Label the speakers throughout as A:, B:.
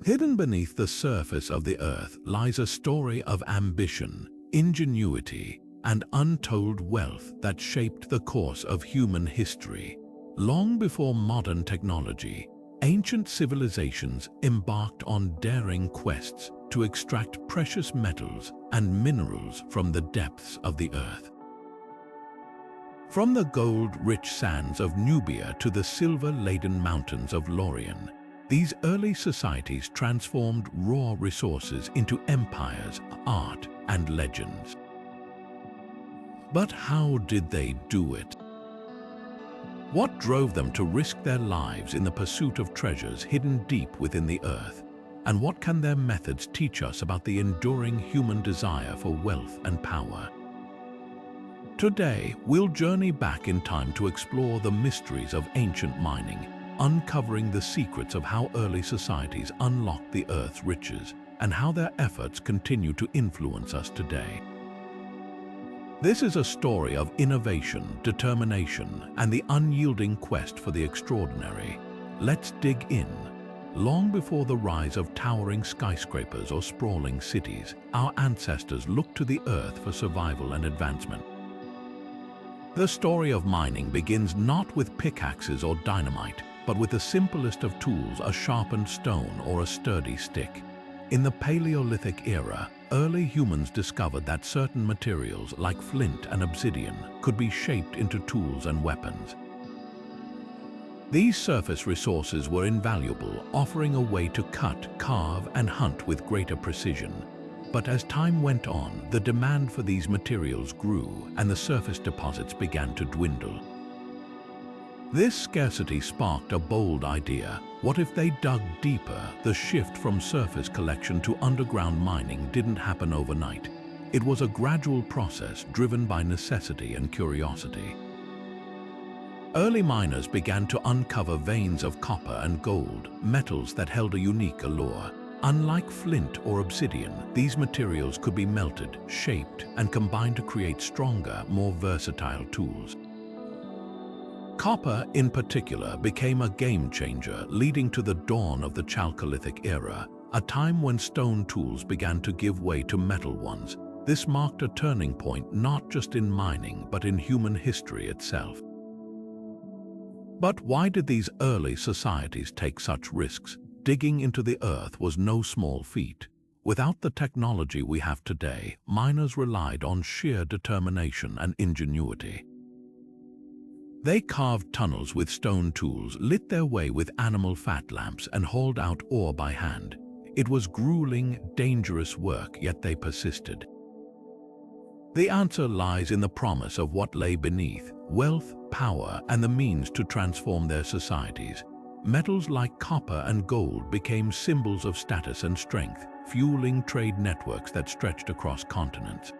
A: Hidden beneath the surface of the earth lies a story of ambition, ingenuity, and untold wealth that shaped the course of human history. Long before modern technology, ancient civilizations embarked on daring quests to extract precious metals and minerals from the depths of the earth. From the gold-rich sands of Nubia to the silver-laden mountains of Lorien, these early societies transformed raw resources into empires, art, and legends. But how did they do it? What drove them to risk their lives in the pursuit of treasures hidden deep within the earth? And what can their methods teach us about the enduring human desire for wealth and power? Today, we'll journey back in time to explore the mysteries of ancient mining, uncovering the secrets of how early societies unlocked the earth's riches and how their efforts continue to influence us today. This is a story of innovation, determination, and the unyielding quest for the extraordinary. Let's dig in. Long before the rise of towering skyscrapers or sprawling cities, our ancestors looked to the earth for survival and advancement. The story of mining begins not with pickaxes or dynamite, but with the simplest of tools, a sharpened stone or a sturdy stick. In the Paleolithic era, early humans discovered that certain materials like flint and obsidian could be shaped into tools and weapons. These surface resources were invaluable, offering a way to cut, carve, and hunt with greater precision. But as time went on, the demand for these materials grew and the surface deposits began to dwindle. This scarcity sparked a bold idea. What if they dug deeper? The shift from surface collection to underground mining didn't happen overnight. It was a gradual process driven by necessity and curiosity. Early miners began to uncover veins of copper and gold, metals that held a unique allure. Unlike flint or obsidian, these materials could be melted, shaped, and combined to create stronger, more versatile tools. Copper, in particular, became a game-changer, leading to the dawn of the Chalcolithic era, a time when stone tools began to give way to metal ones. This marked a turning point not just in mining, but in human history itself. But why did these early societies take such risks? Digging into the earth was no small feat. Without the technology we have today, miners relied on sheer determination and ingenuity. They carved tunnels with stone tools, lit their way with animal fat lamps, and hauled out ore by hand. It was grueling, dangerous work, yet they persisted. The answer lies in the promise of what lay beneath: wealth, power, and the means to transform their societies. Metals like copper and gold became symbols of status and strength, fueling trade networks that stretched across continents.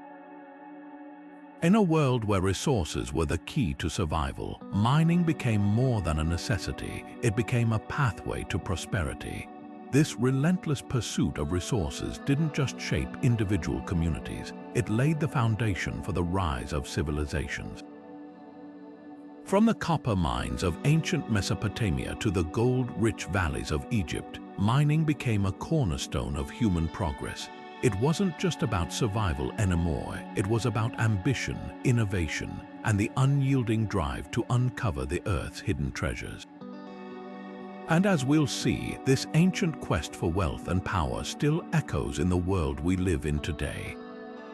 A: In a world where resources were the key to survival, mining became more than a necessity. It became a pathway to prosperity. This relentless pursuit of resources didn't just shape individual communities, it laid the foundation for the rise of civilizations. From the copper mines of ancient Mesopotamia to the gold-rich valleys of Egypt, mining became a cornerstone of human progress. It wasn't just about survival anymore, it was about ambition, innovation, and the unyielding drive to uncover the Earth's hidden treasures. And as we'll see, this ancient quest for wealth and power still echoes in the world we live in today.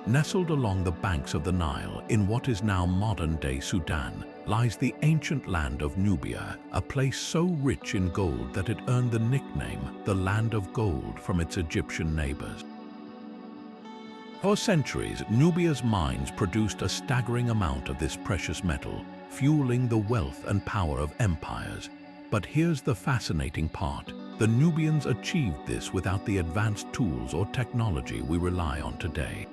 A: Nestled along the banks of the Nile, in what is now modern-day Sudan, lies the ancient land of Nubia, a place so rich in gold that it earned the nickname, the Land of Gold, from its Egyptian neighbors. For centuries, Nubia's mines produced a staggering amount of this precious metal, fueling the wealth and power of empires. But here's the fascinating part. The Nubians achieved this without the advanced tools or technology we rely on today.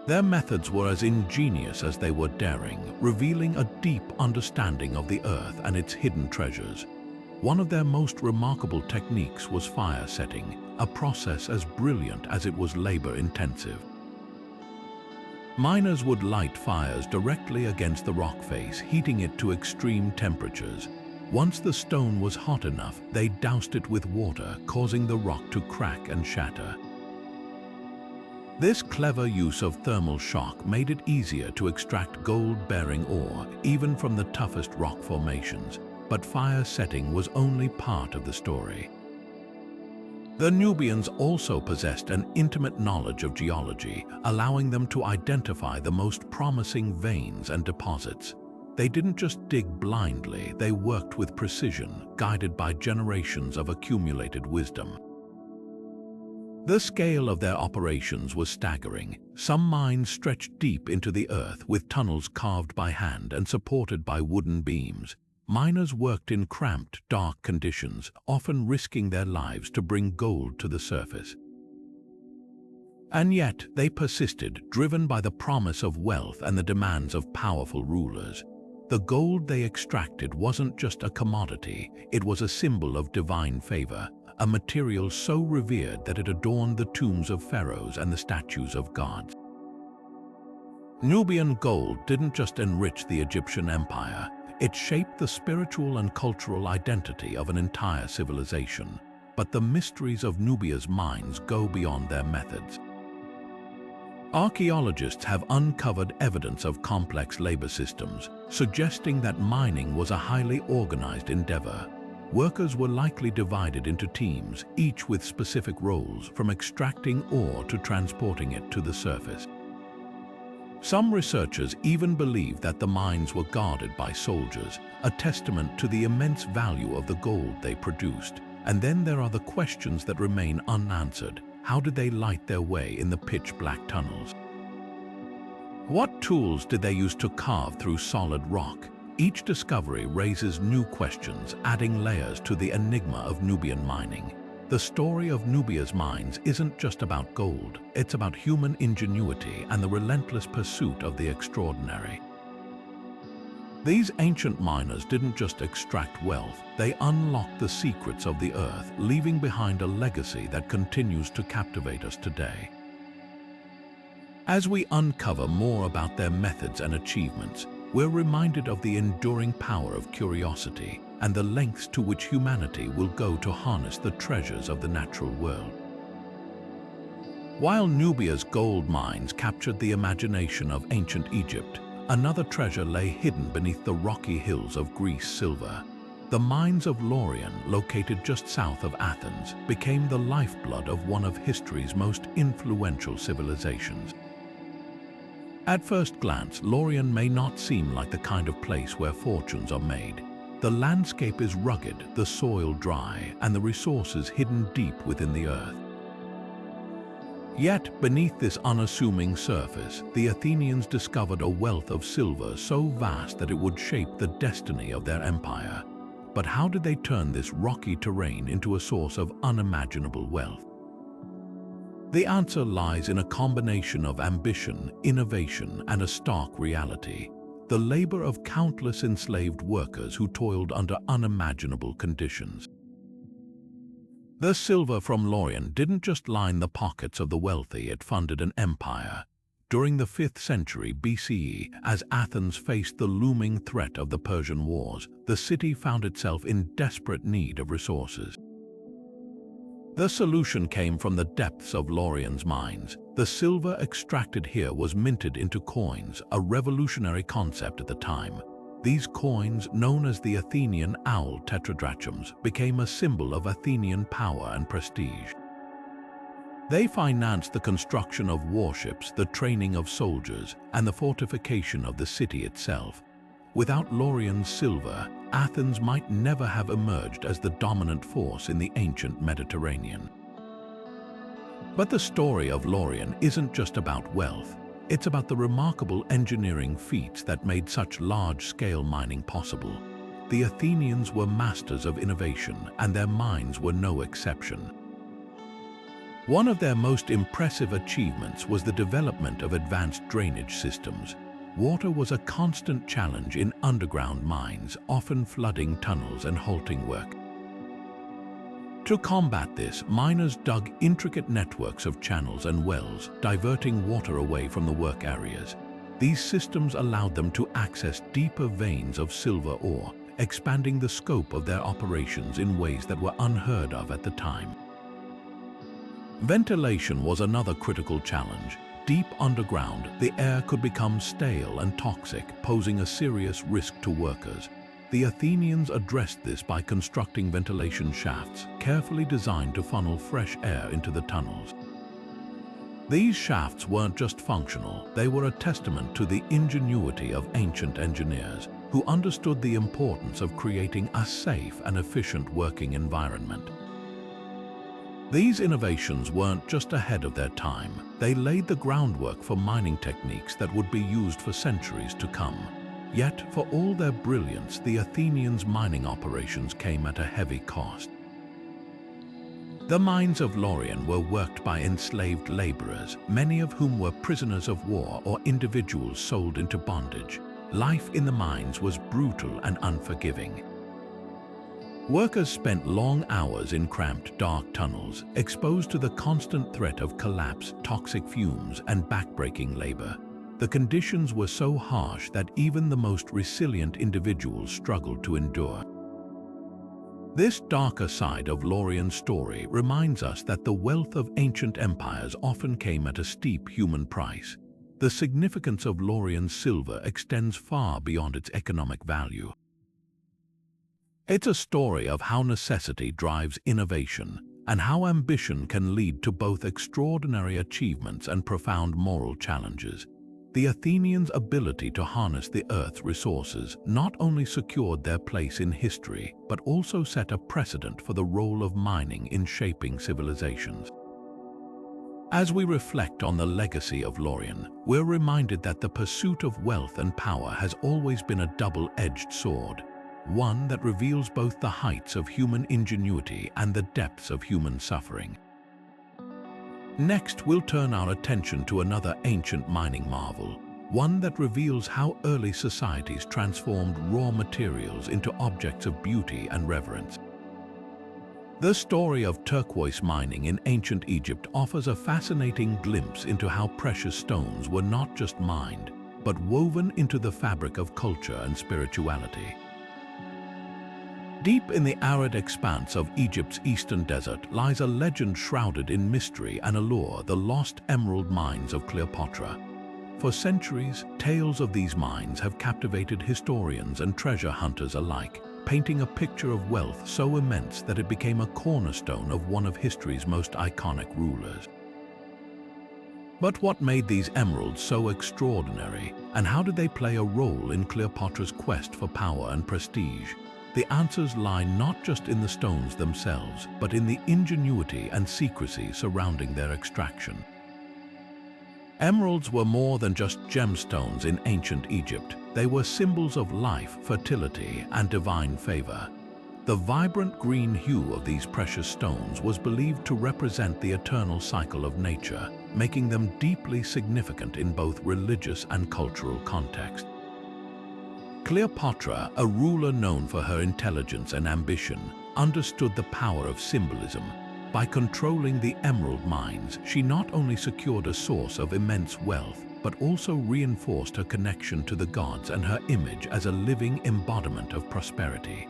A: Their methods were as ingenious as they were daring, revealing a deep understanding of the earth and its hidden treasures. One of their most remarkable techniques was fire setting, a process as brilliant as it was labor-intensive. Miners would light fires directly against the rock face, heating it to extreme temperatures. Once the stone was hot enough, they doused it with water, causing the rock to crack and shatter. This clever use of thermal shock made it easier to extract gold-bearing ore, even from the toughest rock formations. But fire setting was only part of the story. The Nubians also possessed an intimate knowledge of geology, allowing them to identify the most promising veins and deposits. They didn't just dig blindly, they worked with precision, guided by generations of accumulated wisdom. The scale of their operations was staggering. Some mines stretched deep into the earth with tunnels carved by hand and supported by wooden beams. Miners worked in cramped, dark conditions, often risking their lives to bring gold to the surface. And yet, they persisted, driven by the promise of wealth and the demands of powerful rulers. The gold they extracted wasn't just a commodity, it was a symbol of divine favor, a material so revered that it adorned the tombs of pharaohs and the statues of gods. Nubian gold didn't just enrich the Egyptian empire, it shaped the spiritual and cultural identity of an entire civilization. But the mysteries of Nubia's mines go beyond their methods. Archaeologists have uncovered evidence of complex labor systems, suggesting that mining was a highly organized endeavor. Workers were likely divided into teams, each with specific roles, from extracting ore to transporting it to the surface. Some researchers even believe that the mines were guarded by soldiers, a testament to the immense value of the gold they produced. And then there are the questions that remain unanswered. How did they light their way in the pitch-black tunnels? What tools did they use to carve through solid rock? Each discovery raises new questions, adding layers to the enigma of Nubian mining. The story of Nubia's mines isn't just about gold, it's about human ingenuity and the relentless pursuit of the extraordinary. These ancient miners didn't just extract wealth, they unlocked the secrets of the earth, leaving behind a legacy that continues to captivate us today. As we uncover more about their methods and achievements, we're reminded of the enduring power of curiosity and the lengths to which humanity will go to harness the treasures of the natural world. While Nubia's gold mines captured the imagination of ancient Egypt, another treasure lay hidden beneath the rocky hills of Greece silver. The mines of Lorien, located just south of Athens, became the lifeblood of one of history's most influential civilizations. At first glance, Lorien may not seem like the kind of place where fortunes are made. The landscape is rugged, the soil dry, and the resources hidden deep within the earth. Yet, beneath this unassuming surface, the Athenians discovered a wealth of silver so vast that it would shape the destiny of their empire. But how did they turn this rocky terrain into a source of unimaginable wealth? The answer lies in a combination of ambition, innovation, and a stark reality: the labor of countless enslaved workers who toiled under unimaginable conditions. The silver from Lorien didn't just line the pockets of the wealthy, it funded an empire. During the 5th century BCE, as Athens faced the looming threat of the Persian Wars, the city found itself in desperate need of resources. The solution came from the depths of Lorien's mines. The silver extracted here was minted into coins, a revolutionary concept at the time. These coins, known as the Athenian owl tetradrachms, became a symbol of Athenian power and prestige. They financed the construction of warships, the training of soldiers, and the fortification of the city itself. Without Lorien's silver, Athens might never have emerged as the dominant force in the ancient Mediterranean. But the story of Lorien isn't just about wealth. It's about the remarkable engineering feats that made such large-scale mining possible. The Athenians were masters of innovation, and their mines were no exception. One of their most impressive achievements was the development of advanced drainage systems. Water was a constant challenge in underground mines, often flooding tunnels and halting work. To combat this, miners dug intricate networks of channels and wells, diverting water away from the work areas. These systems allowed them to access deeper veins of silver ore, expanding the scope of their operations in ways that were unheard of at the time. Ventilation was another critical challenge. Deep underground, the air could become stale and toxic, posing a serious risk to workers. The Athenians addressed this by constructing ventilation shafts, carefully designed to funnel fresh air into the tunnels. These shafts weren't just functional, they were a testament to the ingenuity of ancient engineers who understood the importance of creating a safe and efficient working environment. These innovations weren't just ahead of their time, they laid the groundwork for mining techniques that would be used for centuries to come. Yet, for all their brilliance, the Athenians' mining operations came at a heavy cost. The mines of Lorien were worked by enslaved laborers, many of whom were prisoners of war or individuals sold into bondage. Life in the mines was brutal and unforgiving. Workers spent long hours in cramped, dark tunnels, exposed to the constant threat of collapse, toxic fumes, and backbreaking labor. The conditions were so harsh that even the most resilient individuals struggled to endure. This darker side of Lorien's story reminds us that the wealth of ancient empires often came at a steep human price. The significance of Lorien's silver extends far beyond its economic value. It's a story of how necessity drives innovation and how ambition can lead to both extraordinary achievements and profound moral challenges. The Athenians' ability to harness the Earth's resources not only secured their place in history, but also set a precedent for the role of mining in shaping civilizations. As we reflect on the legacy of Lorien, we're reminded that the pursuit of wealth and power has always been a double-edged sword, one that reveals both the heights of human ingenuity and the depths of human suffering. Next, we'll turn our attention to another ancient mining marvel, one that reveals how early societies transformed raw materials into objects of beauty and reverence. The story of turquoise mining in ancient Egypt offers a fascinating glimpse into how precious stones were not just mined, but woven into the fabric of culture and spirituality. Deep in the arid expanse of Egypt's eastern desert lies a legend shrouded in mystery and allure, the lost emerald mines of Cleopatra. For centuries, tales of these mines have captivated historians and treasure hunters alike, painting a picture of wealth so immense that it became a cornerstone of one of history's most iconic rulers. But what made these emeralds so extraordinary, and how did they play a role in Cleopatra's quest for power and prestige? The answers lie not just in the stones themselves, but in the ingenuity and secrecy surrounding their extraction. Emeralds were more than just gemstones in ancient Egypt. They were symbols of life, fertility, and divine favor. The vibrant green hue of these precious stones was believed to represent the eternal cycle of nature, making them deeply significant in both religious and cultural context. Cleopatra, a ruler known for her intelligence and ambition, understood the power of symbolism. By controlling the emerald mines, she not only secured a source of immense wealth, but also reinforced her connection to the gods and her image as a living embodiment of prosperity.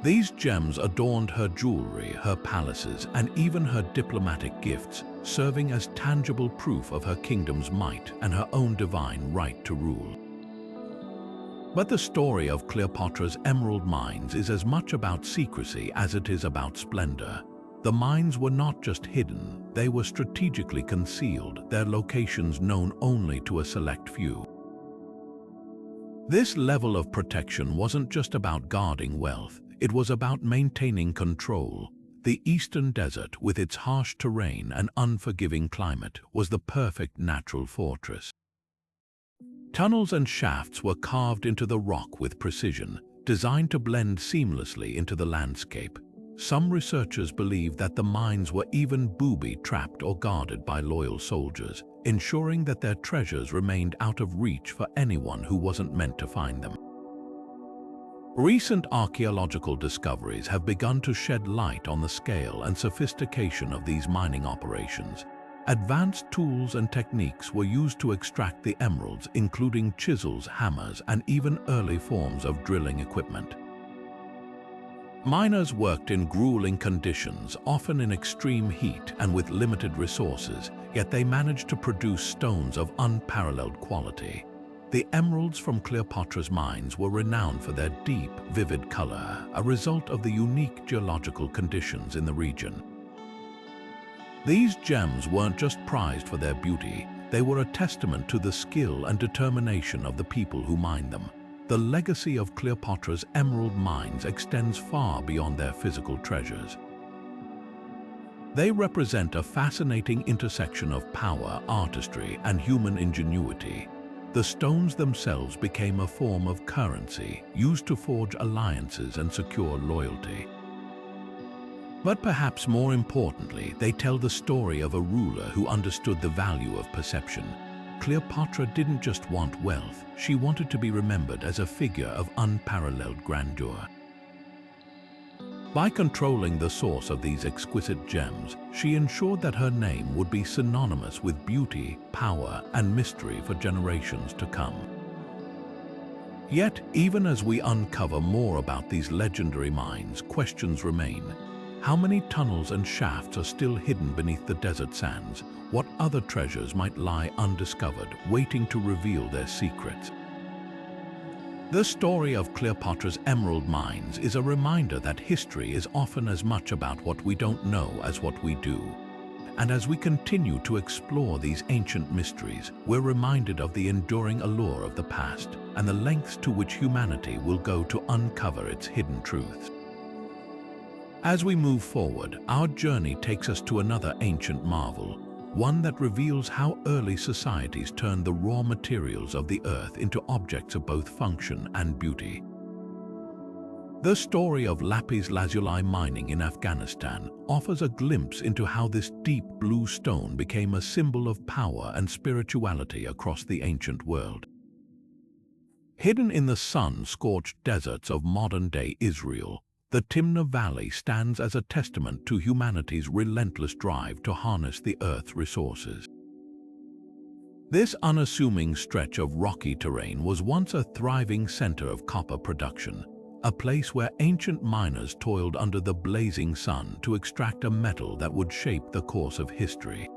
A: These gems adorned her jewelry, her palaces, and even her diplomatic gifts, serving as tangible proof of her kingdom's might and her own divine right to rule. But the story of Cleopatra's emerald mines is as much about secrecy as it is about splendor. The mines were not just hidden, they were strategically concealed, their locations known only to a select few. This level of protection wasn't just about guarding wealth, it was about maintaining control. The eastern desert, with its harsh terrain and unforgiving climate, was the perfect natural fortress. Tunnels and shafts were carved into the rock with precision, designed to blend seamlessly into the landscape. Some researchers believe that the mines were even booby-trapped or guarded by loyal soldiers, ensuring that their treasures remained out of reach for anyone who wasn't meant to find them. Recent archaeological discoveries have begun to shed light on the scale and sophistication of these mining operations. Advanced tools and techniques were used to extract the emeralds, including chisels, hammers, and even early forms of drilling equipment. Miners worked in grueling conditions, often in extreme heat and with limited resources, yet they managed to produce stones of unparalleled quality. The emeralds from Cleopatra's mines were renowned for their deep, vivid color, a result of the unique geological conditions in the region. These gems weren't just prized for their beauty, they were a testament to the skill and determination of the people who mined them. The legacy of Cleopatra's emerald mines extends far beyond their physical treasures. They represent a fascinating intersection of power, artistry, and human ingenuity. The stones themselves became a form of currency, used to forge alliances and secure loyalty. But perhaps more importantly, they tell the story of a ruler who understood the value of perception. Cleopatra didn't just want wealth, she wanted to be remembered as a figure of unparalleled grandeur. By controlling the source of these exquisite gems, she ensured that her name would be synonymous with beauty, power, and mystery for generations to come. Yet, even as we uncover more about these legendary mines, questions remain. How many tunnels and shafts are still hidden beneath the desert sands? What other treasures might lie undiscovered, waiting to reveal their secrets? The story of Cleopatra's emerald mines is a reminder that history is often as much about what we don't know as what we do. And as we continue to explore these ancient mysteries, we're reminded of the enduring allure of the past and the lengths to which humanity will go to uncover its hidden truths. As we move forward, our journey takes us to another ancient marvel, one that reveals how early societies turned the raw materials of the earth into objects of both function and beauty. The story of Lapis Lazuli mining in Afghanistan offers a glimpse into how this deep blue stone became a symbol of power and spirituality across the ancient world. Hidden in the sun-scorched deserts of modern-day Israel, the Timna Valley stands as a testament to humanity's relentless drive to harness the Earth's resources. This unassuming stretch of rocky terrain was once a thriving center of copper production, a place where ancient miners toiled under the blazing sun to extract a metal that would shape the course of history.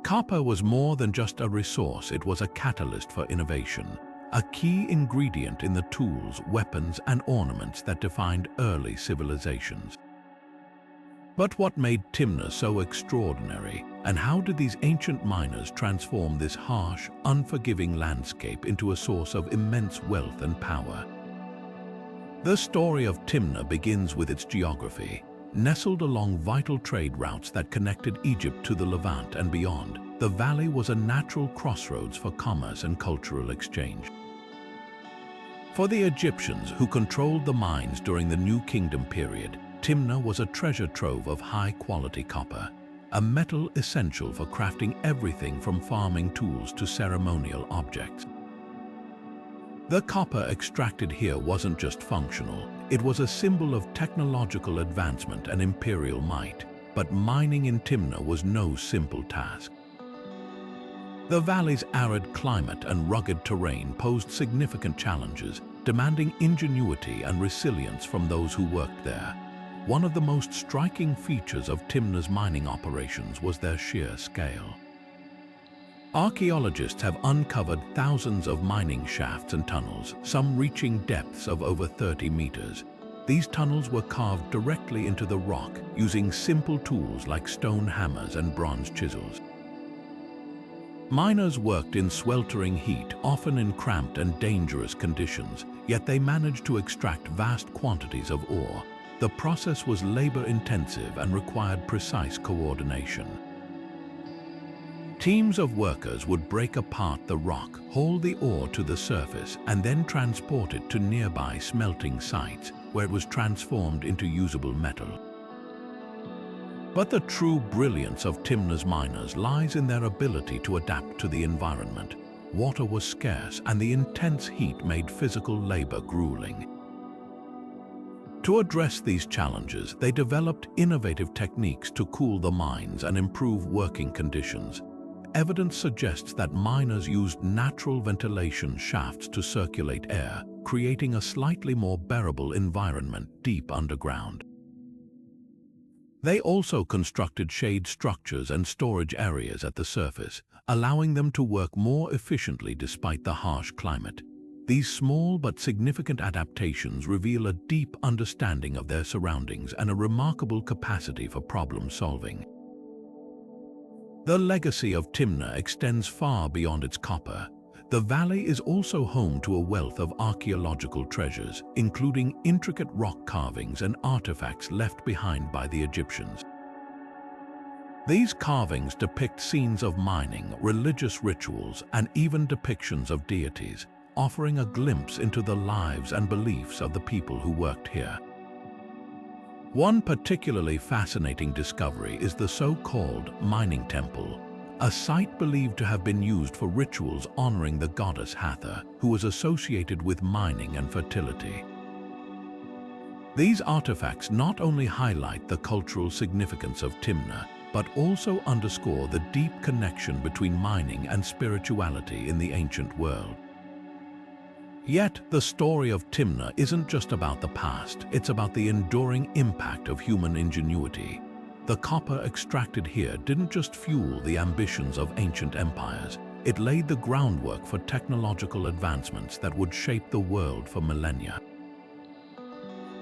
A: Copper was more than just a resource, it was a catalyst for innovation, a key ingredient in the tools, weapons, and ornaments that defined early civilizations. But what made Timna so extraordinary, and how did these ancient miners transform this harsh, unforgiving landscape into a source of immense wealth and power? The story of Timna begins with its geography. Nestled along vital trade routes that connected Egypt to the Levant and beyond, the valley was a natural crossroads for commerce and cultural exchange. For the Egyptians, who controlled the mines during the New Kingdom period, Timna was a treasure trove of high-quality copper, a metal essential for crafting everything from farming tools to ceremonial objects. The copper extracted here wasn't just functional, it was a symbol of technological advancement and imperial might, but mining in Timna was no simple task. The valley's arid climate and rugged terrain posed significant challenges, demanding ingenuity and resilience from those who worked there. One of the most striking features of Timna's mining operations was their sheer scale. Archaeologists have uncovered thousands of mining shafts and tunnels, some reaching depths of over 30 meters. These tunnels were carved directly into the rock using simple tools like stone hammers and bronze chisels. Miners worked in sweltering heat, often in cramped and dangerous conditions, yet they managed to extract vast quantities of ore. The process was labor-intensive and required precise coordination. Teams of workers would break apart the rock, haul the ore to the surface, and then transport it to nearby smelting sites, where it was transformed into usable metal. But the true brilliance of Timna's miners lies in their ability to adapt to the environment. Water was scarce, and the intense heat made physical labor grueling. To address these challenges, they developed innovative techniques to cool the mines and improve working conditions. Evidence suggests that miners used natural ventilation shafts to circulate air, creating a slightly more bearable environment deep underground. They also constructed shade structures and storage areas at the surface, allowing them to work more efficiently despite the harsh climate. These small but significant adaptations reveal a deep understanding of their surroundings and a remarkable capacity for problem solving. The legacy of Timna extends far beyond its copper. The valley is also home to a wealth of archaeological treasures, including intricate rock carvings and artifacts left behind by the Egyptians. These carvings depict scenes of mining, religious rituals, and even depictions of deities, offering a glimpse into the lives and beliefs of the people who worked here. One particularly fascinating discovery is the so-called mining temple, a site believed to have been used for rituals honoring the goddess Hathor, who was associated with mining and fertility. These artifacts not only highlight the cultural significance of Timna, but also underscore the deep connection between mining and spirituality in the ancient world. Yet, the story of Timna isn't just about the past, it's about the enduring impact of human ingenuity. The copper extracted here didn't just fuel the ambitions of ancient empires, it laid the groundwork for technological advancements that would shape the world for millennia.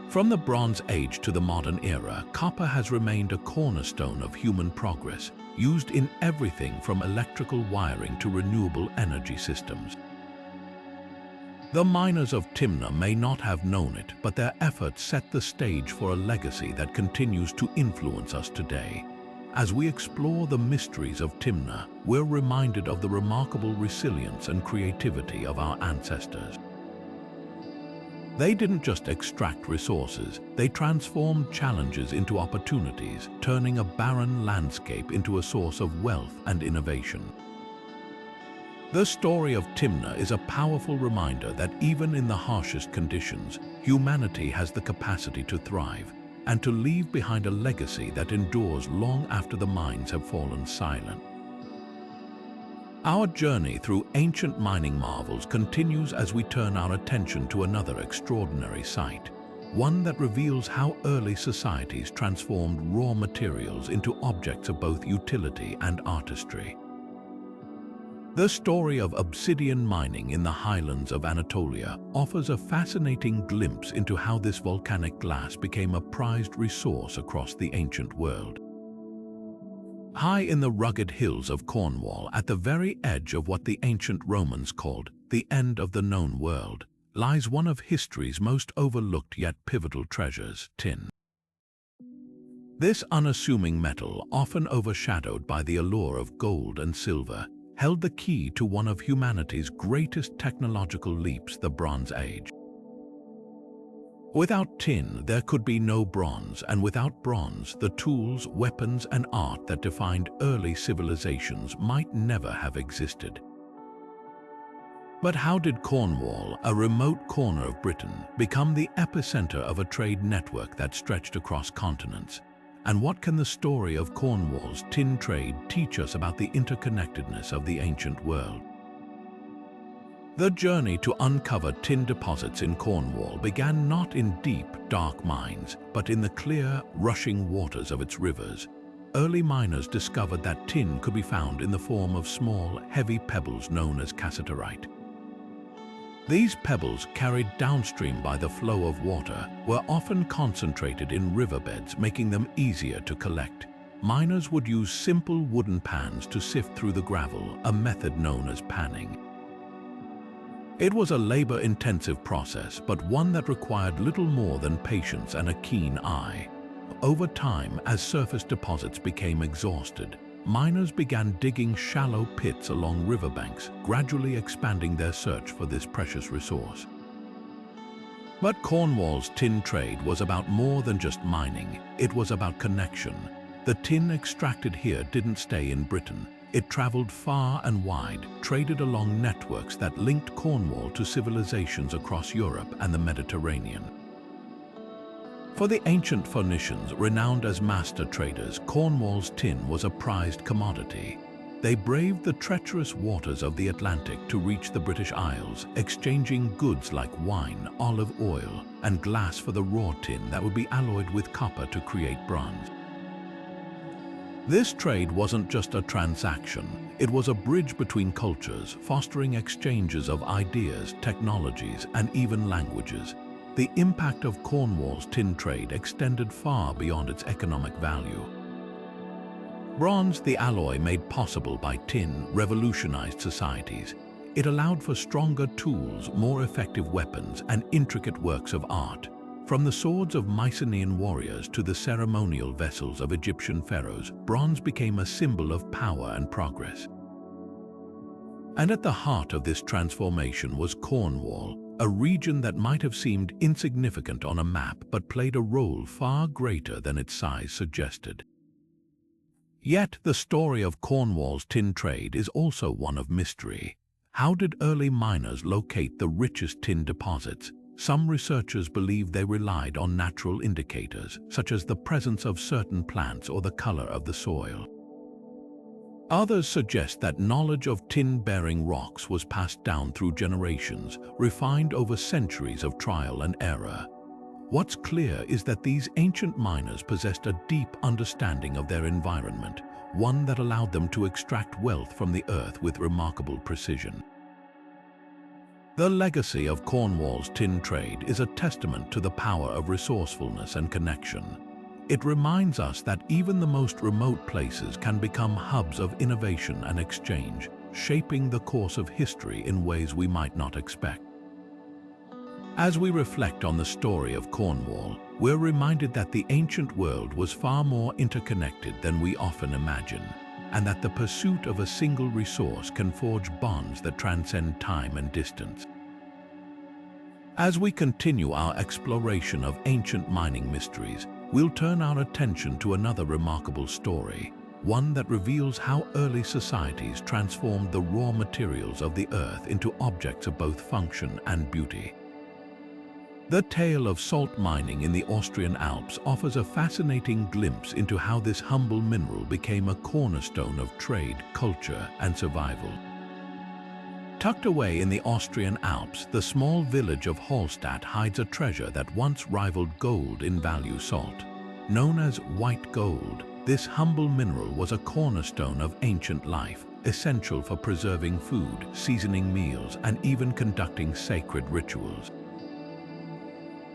A: From the Bronze Age to the modern era, copper has remained a cornerstone of human progress, used in everything from electrical wiring to renewable energy systems. The miners of Timna may not have known it, but their efforts set the stage for a legacy that continues to influence us today. As we explore the mysteries of Timna, we're reminded of the remarkable resilience and creativity of our ancestors. They didn't just extract resources, they transformed challenges into opportunities, turning a barren landscape into a source of wealth and innovation. The story of Timna is a powerful reminder that even in the harshest conditions, humanity has the capacity to thrive and to leave behind a legacy that endures long after the mines have fallen silent. Our journey through ancient mining marvels continues as we turn our attention to another extraordinary sight, one that reveals how early societies transformed raw materials into objects of both utility and artistry. The story of obsidian mining in the highlands of Anatolia offers a fascinating glimpse into how this volcanic glass became a prized resource across the ancient world. High in the rugged hills of Cornwall, at the very edge of what the ancient Romans called the end of the known world, lies one of history's most overlooked yet pivotal treasures, tin. This unassuming metal, often overshadowed by the allure of gold and silver, held the key to one of humanity's greatest technological leaps, the Bronze Age. Without tin, there could be no bronze, and without bronze, the tools, weapons, and art that defined early civilizations might never have existed. But how did Cornwall, a remote corner of Britain, become the epicenter of a trade network that stretched across continents? And what can the story of Cornwall's tin trade teach us about the interconnectedness of the ancient world? The journey to uncover tin deposits in Cornwall began not in deep, dark mines, but in the clear, rushing waters of its rivers. Early miners discovered that tin could be found in the form of small, heavy pebbles known as cassiterite. These pebbles, carried downstream by the flow of water, were often concentrated in riverbeds, making them easier to collect. Miners would use simple wooden pans to sift through the gravel, a method known as panning. It was a labor-intensive process, but one that required little more than patience and a keen eye. Over time, as surface deposits became exhausted, miners began digging shallow pits along riverbanks, gradually expanding their search for this precious resource. But Cornwall's tin trade was about more than just mining. It was about connection. The tin extracted here didn't stay in Britain. It traveled far and wide, traded along networks that linked Cornwall to civilizations across Europe and the Mediterranean. For the ancient Phoenicians, renowned as master traders, Cornwall's tin was a prized commodity. They braved the treacherous waters of the Atlantic to reach the British Isles, exchanging goods like wine, olive oil, and glass for the raw tin that would be alloyed with copper to create bronze. This trade wasn't just a transaction, it was a bridge between cultures, fostering exchanges of ideas, technologies, and even languages. The impact of Cornwall's tin trade extended far beyond its economic value. Bronze, the alloy made possible by tin, revolutionized societies. It allowed for stronger tools, more effective weapons, and intricate works of art. From the swords of Mycenaean warriors to the ceremonial vessels of Egyptian pharaohs, bronze became a symbol of power and progress. And at the heart of this transformation was Cornwall, a region that might have seemed insignificant on a map but played a role far greater than its size suggested. Yet the story of Cornwall's tin trade is also one of mystery. How did early miners locate the richest tin deposits? Some researchers believe they relied on natural indicators, such as the presence of certain plants or the color of the soil. Others suggest that knowledge of tin-bearing rocks was passed down through generations, refined over centuries of trial and error. What's clear is that these ancient miners possessed a deep understanding of their environment, one that allowed them to extract wealth from the earth with remarkable precision. The legacy of Cornwall's tin trade is a testament to the power of resourcefulness and connection. It reminds us that even the most remote places can become hubs of innovation and exchange, shaping the course of history in ways we might not expect. As we reflect on the story of Cornwall, we're reminded that the ancient world was far more interconnected than we often imagine, and that the pursuit of a single resource can forge bonds that transcend time and distance. As we continue our exploration of ancient mining mysteries, we'll turn our attention to another remarkable story, one that reveals how early societies transformed the raw materials of the earth into objects of both function and beauty. The tale of salt mining in the Austrian Alps offers a fascinating glimpse into how this humble mineral became a cornerstone of trade, culture, and survival. Tucked away in the Austrian Alps, the small village of Hallstatt hides a treasure that once rivaled gold in value: salt. Known as white gold, this humble mineral was a cornerstone of ancient life, essential for preserving food, seasoning meals, and even conducting sacred rituals.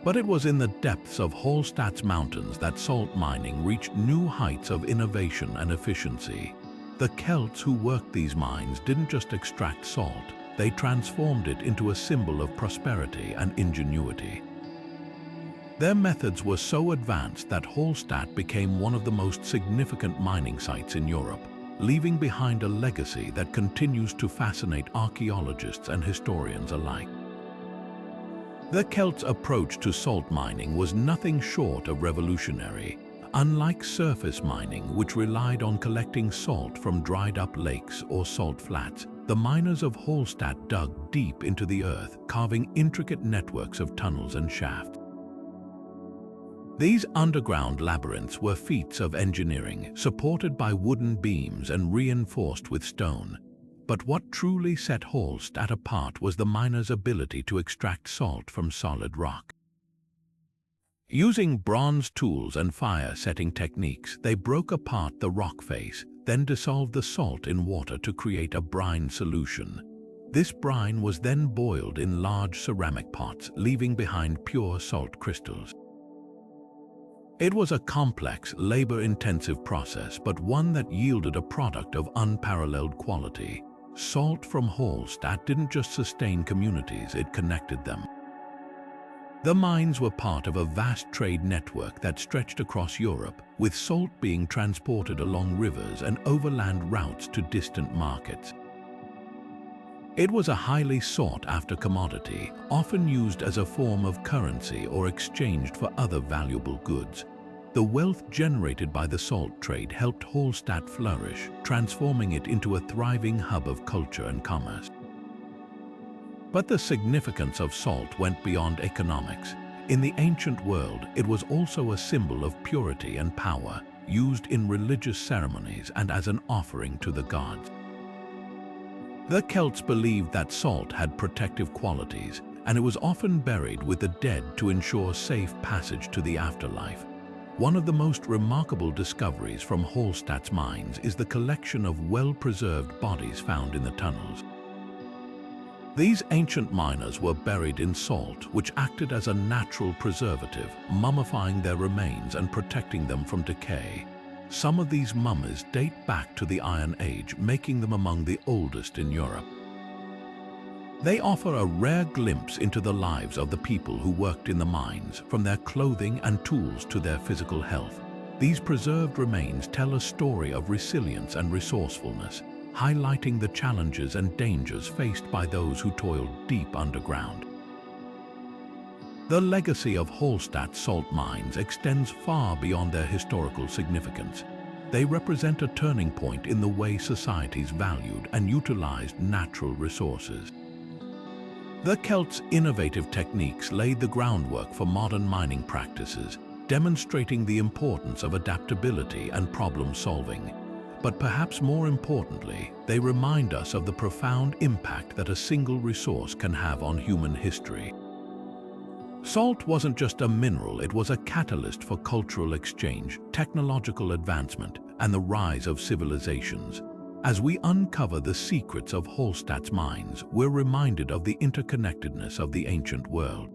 A: But it was in the depths of Hallstatt's mountains that salt mining reached new heights of innovation and efficiency. The Celts who worked these mines didn't just extract salt, they transformed it into a symbol of prosperity and ingenuity. Their methods were so advanced that Hallstatt became one of the most significant mining sites in Europe, leaving behind a legacy that continues to fascinate archaeologists and historians alike. The Celts' approach to salt mining was nothing short of revolutionary. Unlike surface mining, which relied on collecting salt from dried-up lakes or salt flats, the miners of Hallstatt dug deep into the earth, carving intricate networks of tunnels and shafts. These underground labyrinths were feats of engineering, supported by wooden beams and reinforced with stone. But what truly set Hallstatt apart was the miners' ability to extract salt from solid rock. Using bronze tools and fire-setting techniques, they broke apart the rock face, then dissolved the salt in water to create a brine solution. This brine was then boiled in large ceramic pots, leaving behind pure salt crystals. It was a complex, labor-intensive process, but one that yielded a product of unparalleled quality. Salt from Hallstatt didn't just sustain communities, it connected them. The mines were part of a vast trade network that stretched across Europe, with salt being transported along rivers and overland routes to distant markets. It was a highly sought-after commodity, often used as a form of currency or exchanged for other valuable goods. The wealth generated by the salt trade helped Hallstatt flourish, transforming it into a thriving hub of culture and commerce. But the significance of salt went beyond economics. In the ancient world, it was also a symbol of purity and power, used in religious ceremonies and as an offering to the gods. The Celts believed that salt had protective qualities, and it was often buried with the dead to ensure safe passage to the afterlife. One of the most remarkable discoveries from Hallstatt's mines is the collection of well-preserved bodies found in the tunnels. These ancient miners were buried in salt, which acted as a natural preservative, mummifying their remains and protecting them from decay. Some of these mummies date back to the Iron Age, making them among the oldest in Europe. They offer a rare glimpse into the lives of the people who worked in the mines, from their clothing and tools to their physical health. These preserved remains tell a story of resilience and resourcefulness, highlighting the challenges and dangers faced by those who toiled deep underground. The legacy of Hallstatt's salt mines extends far beyond their historical significance. They represent a turning point in the way societies valued and utilized natural resources. The Celts' innovative techniques laid the groundwork for modern mining practices, demonstrating the importance of adaptability and problem-solving. But perhaps more importantly, they remind us of the profound impact that a single resource can have on human history. Salt wasn't just a mineral, it was a catalyst for cultural exchange, technological advancement, and the rise of civilizations. As we uncover the secrets of Hallstatt's mines, we're reminded of the interconnectedness of the ancient world.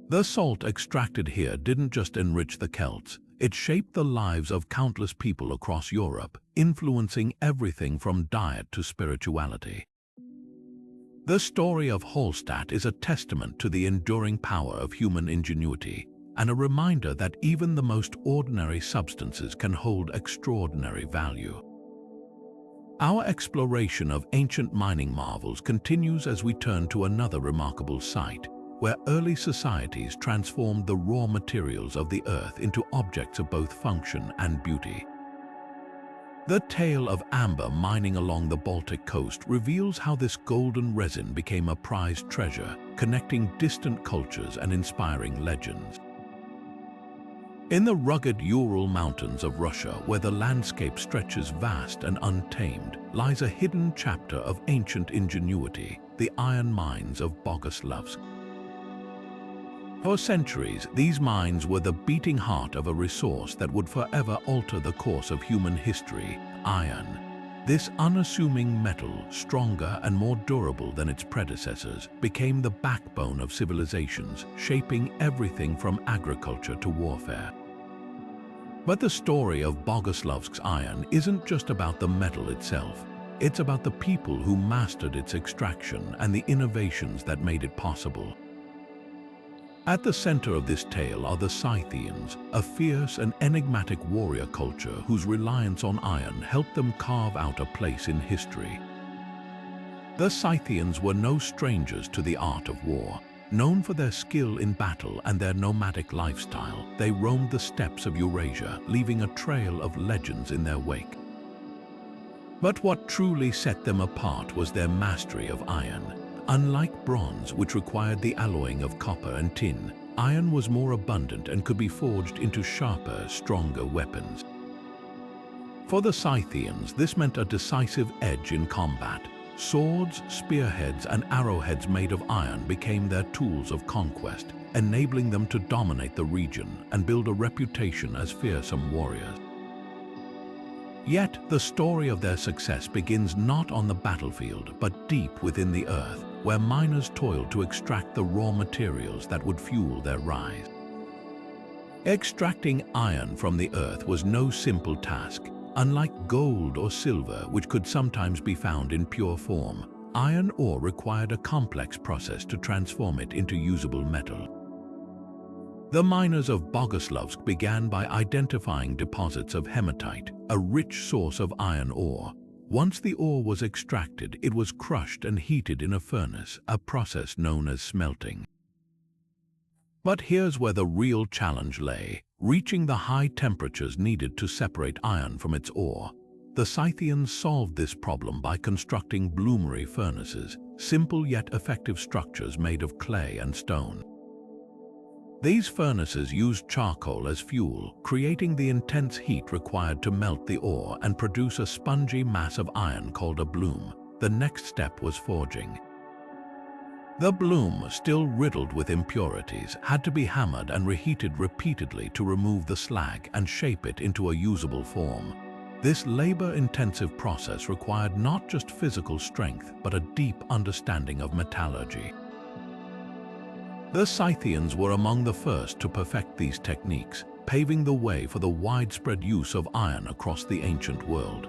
A: The salt extracted here didn't just enrich the Celts, it shaped the lives of countless people across Europe, influencing everything from diet to spirituality. The story of Hallstatt is a testament to the enduring power of human ingenuity, and a reminder that even the most ordinary substances can hold extraordinary value. Our exploration of ancient mining marvels continues as we turn to another remarkable site, where early societies transformed the raw materials of the earth into objects of both function and beauty. The tale of amber mining along the Baltic coast reveals how this golden resin became a prized treasure, connecting distant cultures and inspiring legends. In the rugged Ural Mountains of Russia, where the landscape stretches vast and untamed, lies a hidden chapter of ancient ingenuity, the iron mines of Bogoslavsk. For centuries, these mines were the beating heart of a resource that would forever alter the course of human history, iron. This unassuming metal, stronger and more durable than its predecessors, became the backbone of civilizations, shaping everything from agriculture to warfare. But the story of Bogoslavsk's iron isn't just about the metal itself. It's about the people who mastered its extraction and the innovations that made it possible. At the center of this tale are the Scythians, a fierce and enigmatic warrior culture whose reliance on iron helped them carve out a place in history. The Scythians were no strangers to the art of war. Known for their skill in battle and their nomadic lifestyle, they roamed the steppes of Eurasia, leaving a trail of legends in their wake. But what truly set them apart was their mastery of iron. Unlike bronze, which required the alloying of copper and tin, iron was more abundant and could be forged into sharper, stronger weapons. For the Scythians, this meant a decisive edge in combat. Swords, spearheads, and arrowheads made of iron became their tools of conquest, enabling them to dominate the region and build a reputation as fearsome warriors. Yet, the story of their success begins not on the battlefield, but deep within the earth, where miners toiled to extract the raw materials that would fuel their rise. Extracting iron from the earth was no simple task. Unlike gold or silver, which could sometimes be found in pure form, iron ore required a complex process to transform it into usable metal. The miners of Bogoslavsk began by identifying deposits of hematite, a rich source of iron ore. Once the ore was extracted, it was crushed and heated in a furnace, a process known as smelting. But here's where the real challenge lay, reaching the high temperatures needed to separate iron from its ore. The Scythians solved this problem by constructing bloomery furnaces, simple yet effective structures made of clay and stone. These furnaces used charcoal as fuel, creating the intense heat required to melt the ore and produce a spongy mass of iron called a bloom. The next step was forging. The bloom, still riddled with impurities, had to be hammered and reheated repeatedly to remove the slag and shape it into a usable form. This labor-intensive process required not just physical strength, but a deep understanding of metallurgy. The Scythians were among the first to perfect these techniques, paving the way for the widespread use of iron across the ancient world.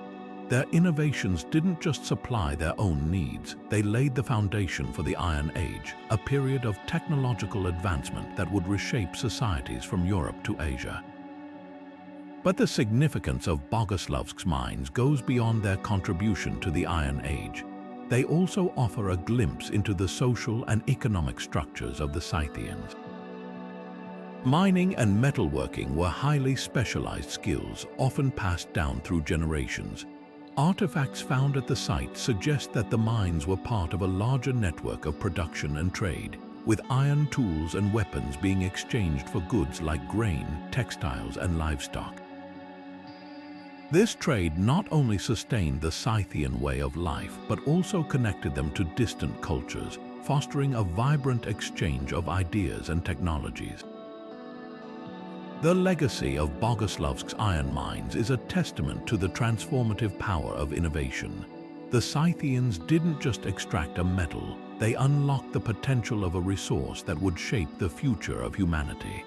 A: Their innovations didn't just supply their own needs, they laid the foundation for the Iron Age, a period of technological advancement that would reshape societies from Europe to Asia. But the significance of Boguslavsk's mines goes beyond their contribution to the Iron Age. They also offer a glimpse into the social and economic structures of the Scythians. Mining and metalworking were highly specialized skills, often passed down through generations. Artifacts found at the site suggest that the mines were part of a larger network of production and trade, with iron tools and weapons being exchanged for goods like grain, textiles, and livestock. This trade not only sustained the Scythian way of life, but also connected them to distant cultures, fostering a vibrant exchange of ideas and technologies. The legacy of Boguslavsk's iron mines is a testament to the transformative power of innovation. The Scythians didn't just extract a metal, they unlocked the potential of a resource that would shape the future of humanity.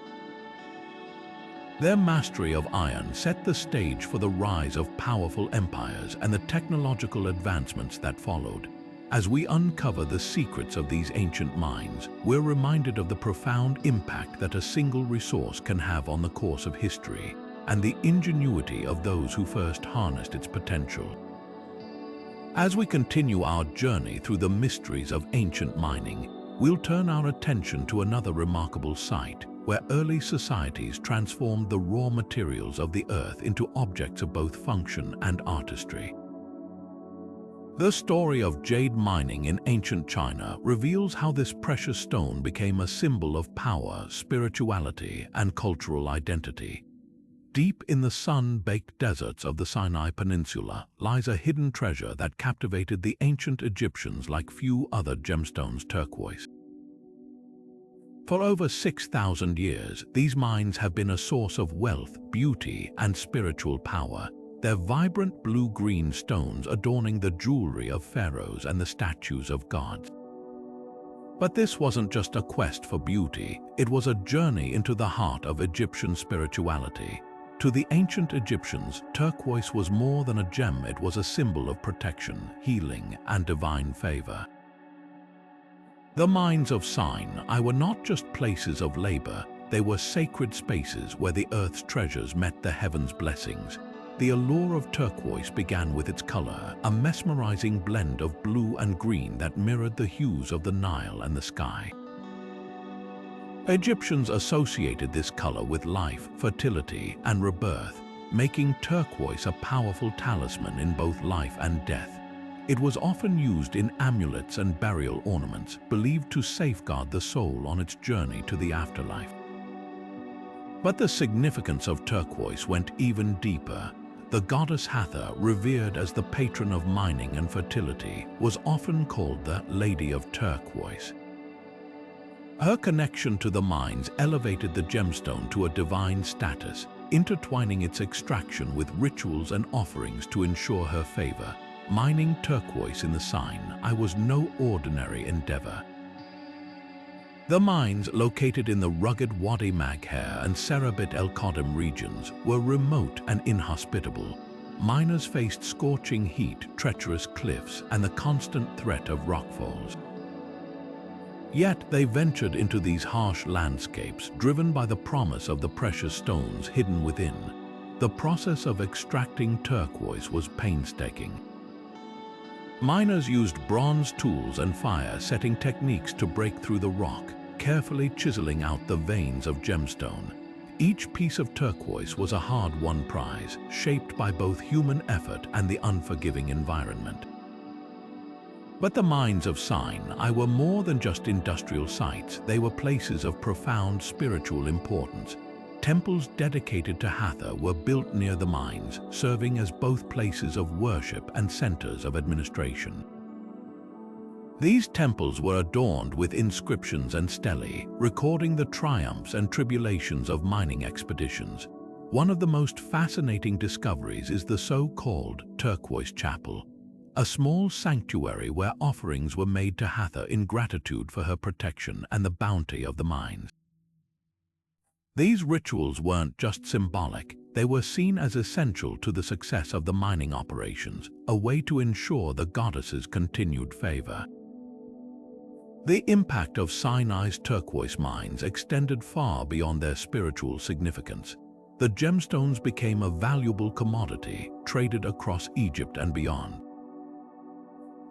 A: Their mastery of iron set the stage for the rise of powerful empires and the technological advancements that followed. As we uncover the secrets of these ancient mines, we're reminded of the profound impact that a single resource can have on the course of history, and the ingenuity of those who first harnessed its potential. As we continue our journey through the mysteries of ancient mining, we'll turn our attention to another remarkable site, where early societies transformed the raw materials of the earth into objects of both function and artistry. The story of jade mining in ancient China reveals how this precious stone became a symbol of power, spirituality, and cultural identity. Deep in the sun-baked deserts of the Sinai Peninsula lies a hidden treasure that captivated the ancient Egyptians like few other gemstones. Turquoise. For over 6,000 years, these mines have been a source of wealth, beauty, and spiritual power, their vibrant blue-green stones adorning the jewelry of pharaohs and the statues of gods. But this wasn't just a quest for beauty, it was a journey into the heart of Egyptian spirituality. To the ancient Egyptians, turquoise was more than a gem, it was a symbol of protection, healing, and divine favor. The mines of Sinai were not just places of labor, they were sacred spaces where the earth's treasures met the heavens' blessings. The allure of turquoise began with its color, a mesmerizing blend of blue and green that mirrored the hues of the Nile and the sky. Egyptians associated this color with life, fertility, and rebirth, making turquoise a powerful talisman in both life and death. It was often used in amulets and burial ornaments, believed to safeguard the soul on its journey to the afterlife. But the significance of turquoise went even deeper. The goddess Hathor, revered as the patron of mining and fertility, was often called the Lady of Turquoise. Her connection to the mines elevated the gemstone to a divine status, intertwining its extraction with rituals and offerings to ensure her favor. Mining turquoise in the Sinai was no ordinary endeavor. The mines, located in the rugged Wadi Magher and Serabit El Qadim regions, were remote and inhospitable. Miners faced scorching heat, treacherous cliffs, and the constant threat of rockfalls. Yet they ventured into these harsh landscapes, driven by the promise of the precious stones hidden within. The process of extracting turquoise was painstaking. Miners used bronze tools and fire-setting techniques to break through the rock, carefully chiseling out the veins of gemstone. Each piece of turquoise was a hard-won prize, shaped by both human effort and the unforgiving environment. But the mines of Sinai were more than just industrial sites. They were places of profound spiritual importance. Temples dedicated to Hathor were built near the mines, serving as both places of worship and centers of administration. These temples were adorned with inscriptions and stelae, recording the triumphs and tribulations of mining expeditions. One of the most fascinating discoveries is the so-called Turquoise Chapel, a small sanctuary where offerings were made to Hathor in gratitude for her protection and the bounty of the mines. These rituals weren't just symbolic, they were seen as essential to the success of the mining operations, a way to ensure the goddess's continued favor. The impact of Sinai's turquoise mines extended far beyond their spiritual significance. The gemstones became a valuable commodity, traded across Egypt and beyond.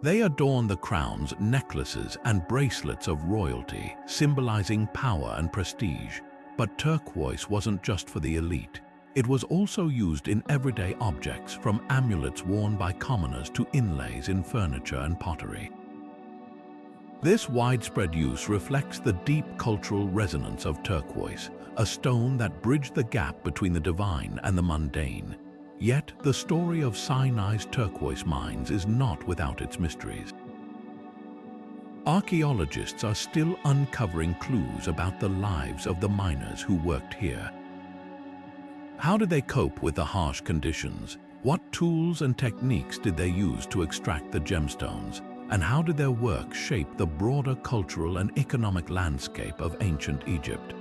A: They adorn the crowns, necklaces, and bracelets of royalty, symbolizing power and prestige. But turquoise wasn't just for the elite. It was also used in everyday objects, from amulets worn by commoners to inlays in furniture and pottery. This widespread use reflects the deep cultural resonance of turquoise, a stone that bridged the gap between the divine and the mundane. Yet, the story of Sinai's turquoise mines is not without its mysteries. Archaeologists are still uncovering clues about the lives of the miners who worked here. How did they cope with the harsh conditions? What tools and techniques did they use to extract the gemstones? And how did their work shape the broader cultural and economic landscape of ancient Egypt?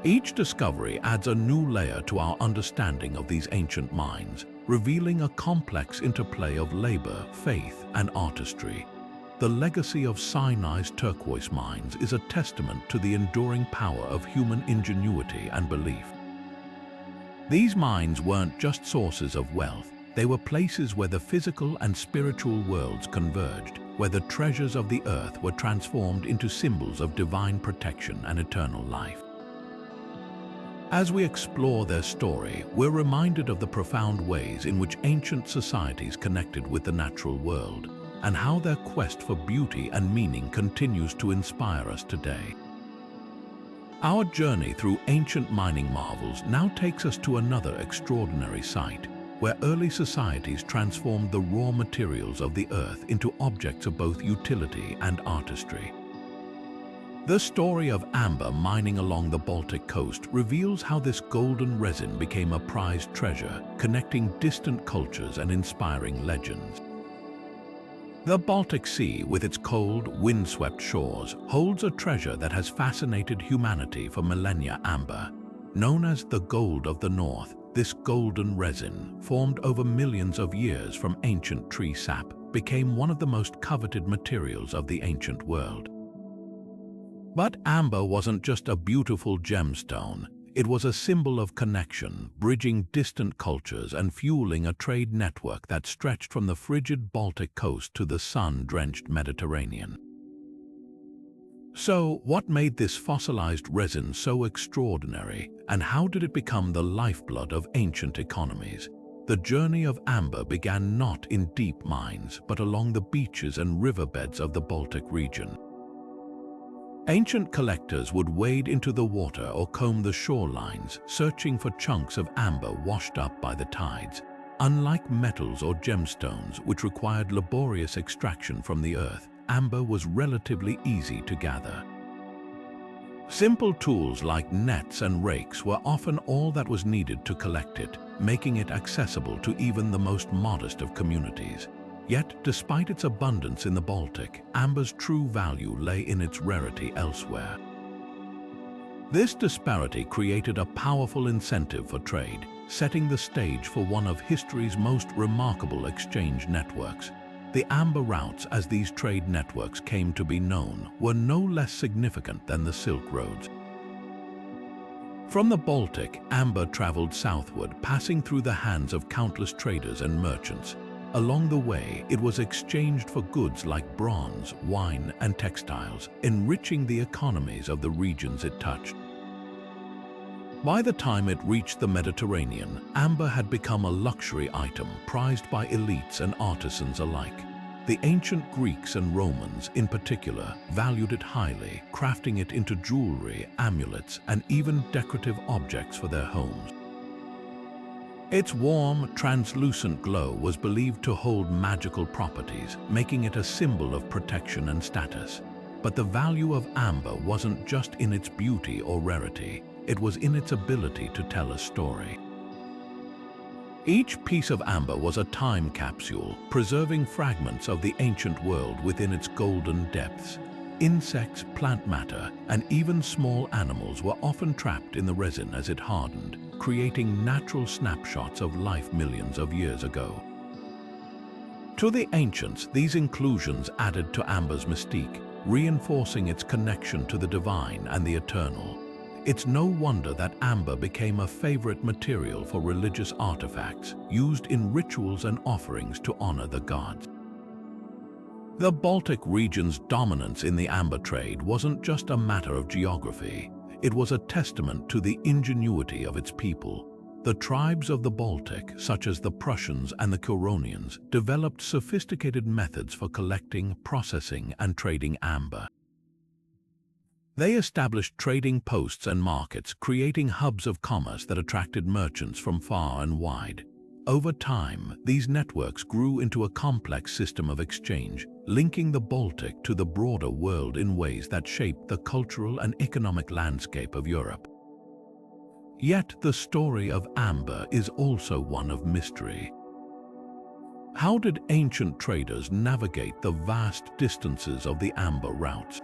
A: Each discovery adds a new layer to our understanding of these ancient mines, revealing a complex interplay of labor, faith, and artistry. The legacy of Sinai's turquoise mines is a testament to the enduring power of human ingenuity and belief. These mines weren't just sources of wealth, they were places where the physical and spiritual worlds converged, where the treasures of the earth were transformed into symbols of divine protection and eternal life. As we explore their story, we're reminded of the profound ways in which ancient societies connected with the natural world, and how their quest for beauty and meaning continues to inspire us today. Our journey through ancient mining marvels now takes us to another extraordinary site, where early societies transformed the raw materials of the earth into objects of both utility and artistry. The story of amber mining along the Baltic coast reveals how this golden resin became a prized treasure, connecting distant cultures and inspiring legends. The Baltic Sea, with its cold, windswept shores, holds a treasure that has fascinated humanity for millennia. Amber, known as the gold of the north, this golden resin, formed over millions of years from ancient tree sap, became one of the most coveted materials of the ancient world. But amber wasn't just a beautiful gemstone. It was a symbol of connection, bridging distant cultures and fueling a trade network that stretched from the frigid Baltic coast to the sun-drenched Mediterranean. So, what made this fossilized resin so extraordinary, and how did it become the lifeblood of ancient economies? The journey of amber began not in deep mines, but along the beaches and riverbeds of the Baltic region. Ancient collectors would wade into the water or comb the shorelines, searching for chunks of amber washed up by the tides. Unlike metals or gemstones, which required laborious extraction from the earth, amber was relatively easy to gather. Simple tools like nets and rakes were often all that was needed to collect it, making it accessible to even the most modest of communities. Yet, despite its abundance in the Baltic, amber's true value lay in its rarity elsewhere. This disparity created a powerful incentive for trade, setting the stage for one of history's most remarkable exchange networks. The amber routes, as these trade networks came to be known, were no less significant than the Silk Roads. From the Baltic, amber traveled southward, passing through the hands of countless traders and merchants. Along the way, it was exchanged for goods like bronze, wine, and textiles, enriching the economies of the regions it touched. By the time it reached the Mediterranean, amber had become a luxury item prized by elites and artisans alike. The ancient Greeks and Romans, in particular, valued it highly, crafting it into jewelry, amulets, and even decorative objects for their homes. Its warm, translucent glow was believed to hold magical properties, making it a symbol of protection and status. But the value of amber wasn't just in its beauty or rarity, it was in its ability to tell a story. Each piece of amber was a time capsule, preserving fragments of the ancient world within its golden depths. Insects, plant matter, and even small animals were often trapped in the resin as it hardened, creating natural snapshots of life millions of years ago. To the ancients, these inclusions added to amber's mystique, reinforcing its connection to the divine and the eternal. It's no wonder that amber became a favorite material for religious artifacts, used in rituals and offerings to honor the gods. The Baltic region's dominance in the amber trade wasn't just a matter of geography. It was a testament to the ingenuity of its people. The tribes of the Baltic, such as the Prussians and the Curonians, developed sophisticated methods for collecting, processing, and trading amber. They established trading posts and markets, creating hubs of commerce that attracted merchants from far and wide. Over time, these networks grew into a complex system of exchange, linking the Baltic to the broader world in ways that shaped the cultural and economic landscape of Europe. Yet the story of amber is also one of mystery. How did ancient traders navigate the vast distances of the amber routes?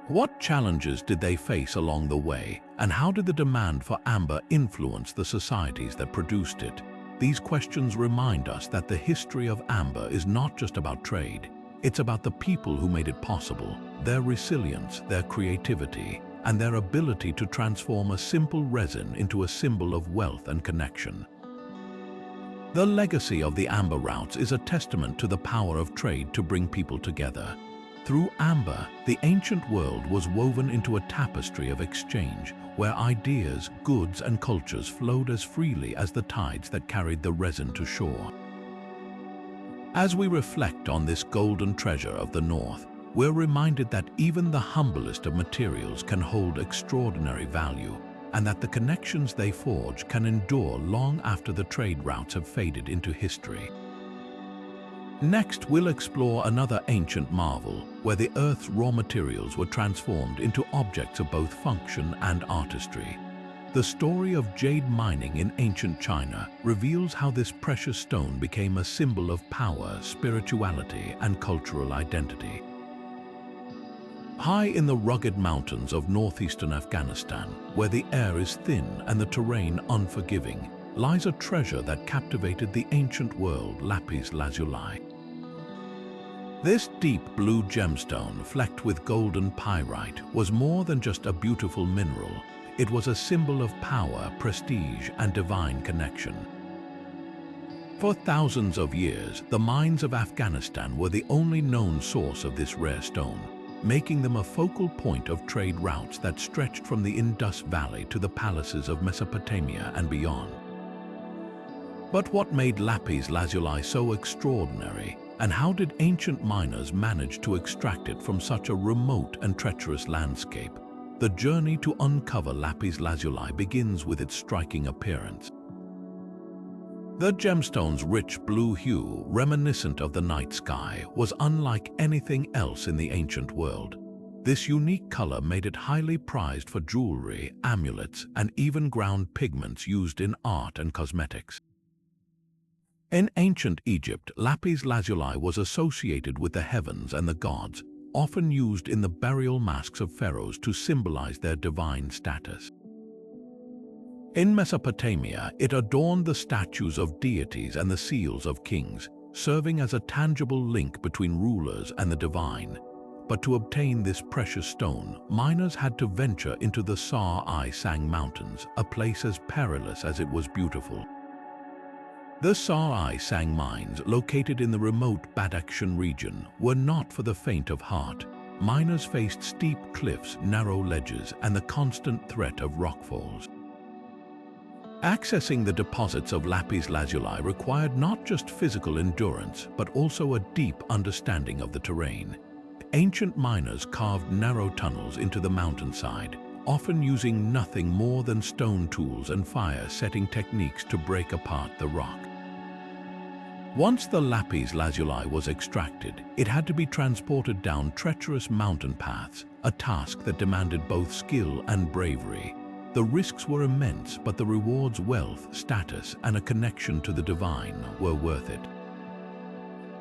A: What challenges did they face along the way, and how did the demand for amber influence the societies that produced it? These questions remind us that the history of amber is not just about trade. It's about the people who made it possible, their resilience, their creativity, and their ability to transform a simple resin into a symbol of wealth and connection. The legacy of the amber routes is a testament to the power of trade to bring people together. Through amber, the ancient world was woven into a tapestry of exchange, where ideas, goods, and cultures flowed as freely as the tides that carried the resin to shore. As we reflect on this golden treasure of the North, we're reminded that even the humblest of materials can hold extraordinary value, and that the connections they forge can endure long after the trade routes have faded into history. Next, we'll explore another ancient marvel, where the Earth's raw materials were transformed into objects of both function and artistry. The story of jade mining in ancient China reveals how this precious stone became a symbol of power, spirituality, and cultural identity. High in the rugged mountains of northeastern Afghanistan, where the air is thin and the terrain unforgiving, lies a treasure that captivated the ancient world, Lapis Lazuli. This deep blue gemstone, flecked with golden pyrite, was more than just a beautiful mineral. It was a symbol of power, prestige, and divine connection. For thousands of years, the mines of Afghanistan were the only known source of this rare stone, making them a focal point of trade routes that stretched from the Indus Valley to the palaces of Mesopotamia and beyond. But what made Lapis Lazuli so extraordinary, and how did ancient miners manage to extract it from such a remote and treacherous landscape? The journey to uncover Lapis Lazuli begins with its striking appearance. The gemstone's rich blue hue, reminiscent of the night sky, was unlike anything else in the ancient world. This unique color made it highly prized for jewelry, amulets, and even ground pigments used in art and cosmetics. In ancient Egypt, lapis lazuli was associated with the heavens and the gods, often used in the burial masks of pharaohs to symbolize their divine status. In Mesopotamia, it adorned the statues of deities and the seals of kings, serving as a tangible link between rulers and the divine. But to obtain this precious stone, miners had to venture into the Sar-i-Sang Mountains, a place as perilous as it was beautiful. The Sar-i-Sang mines, located in the remote Badakhshan region, were not for the faint of heart. Miners faced steep cliffs, narrow ledges, and the constant threat of rockfalls. Accessing the deposits of lapis lazuli required not just physical endurance, but also a deep understanding of the terrain. Ancient miners carved narrow tunnels into the mountainside, often using nothing more than stone tools and fire-setting techniques to break apart the rock. Once the lapis lazuli was extracted, it had to be transported down treacherous mountain paths, a task that demanded both skill and bravery. The risks were immense, but the rewards, wealth, status, and a connection to the divine were worth it.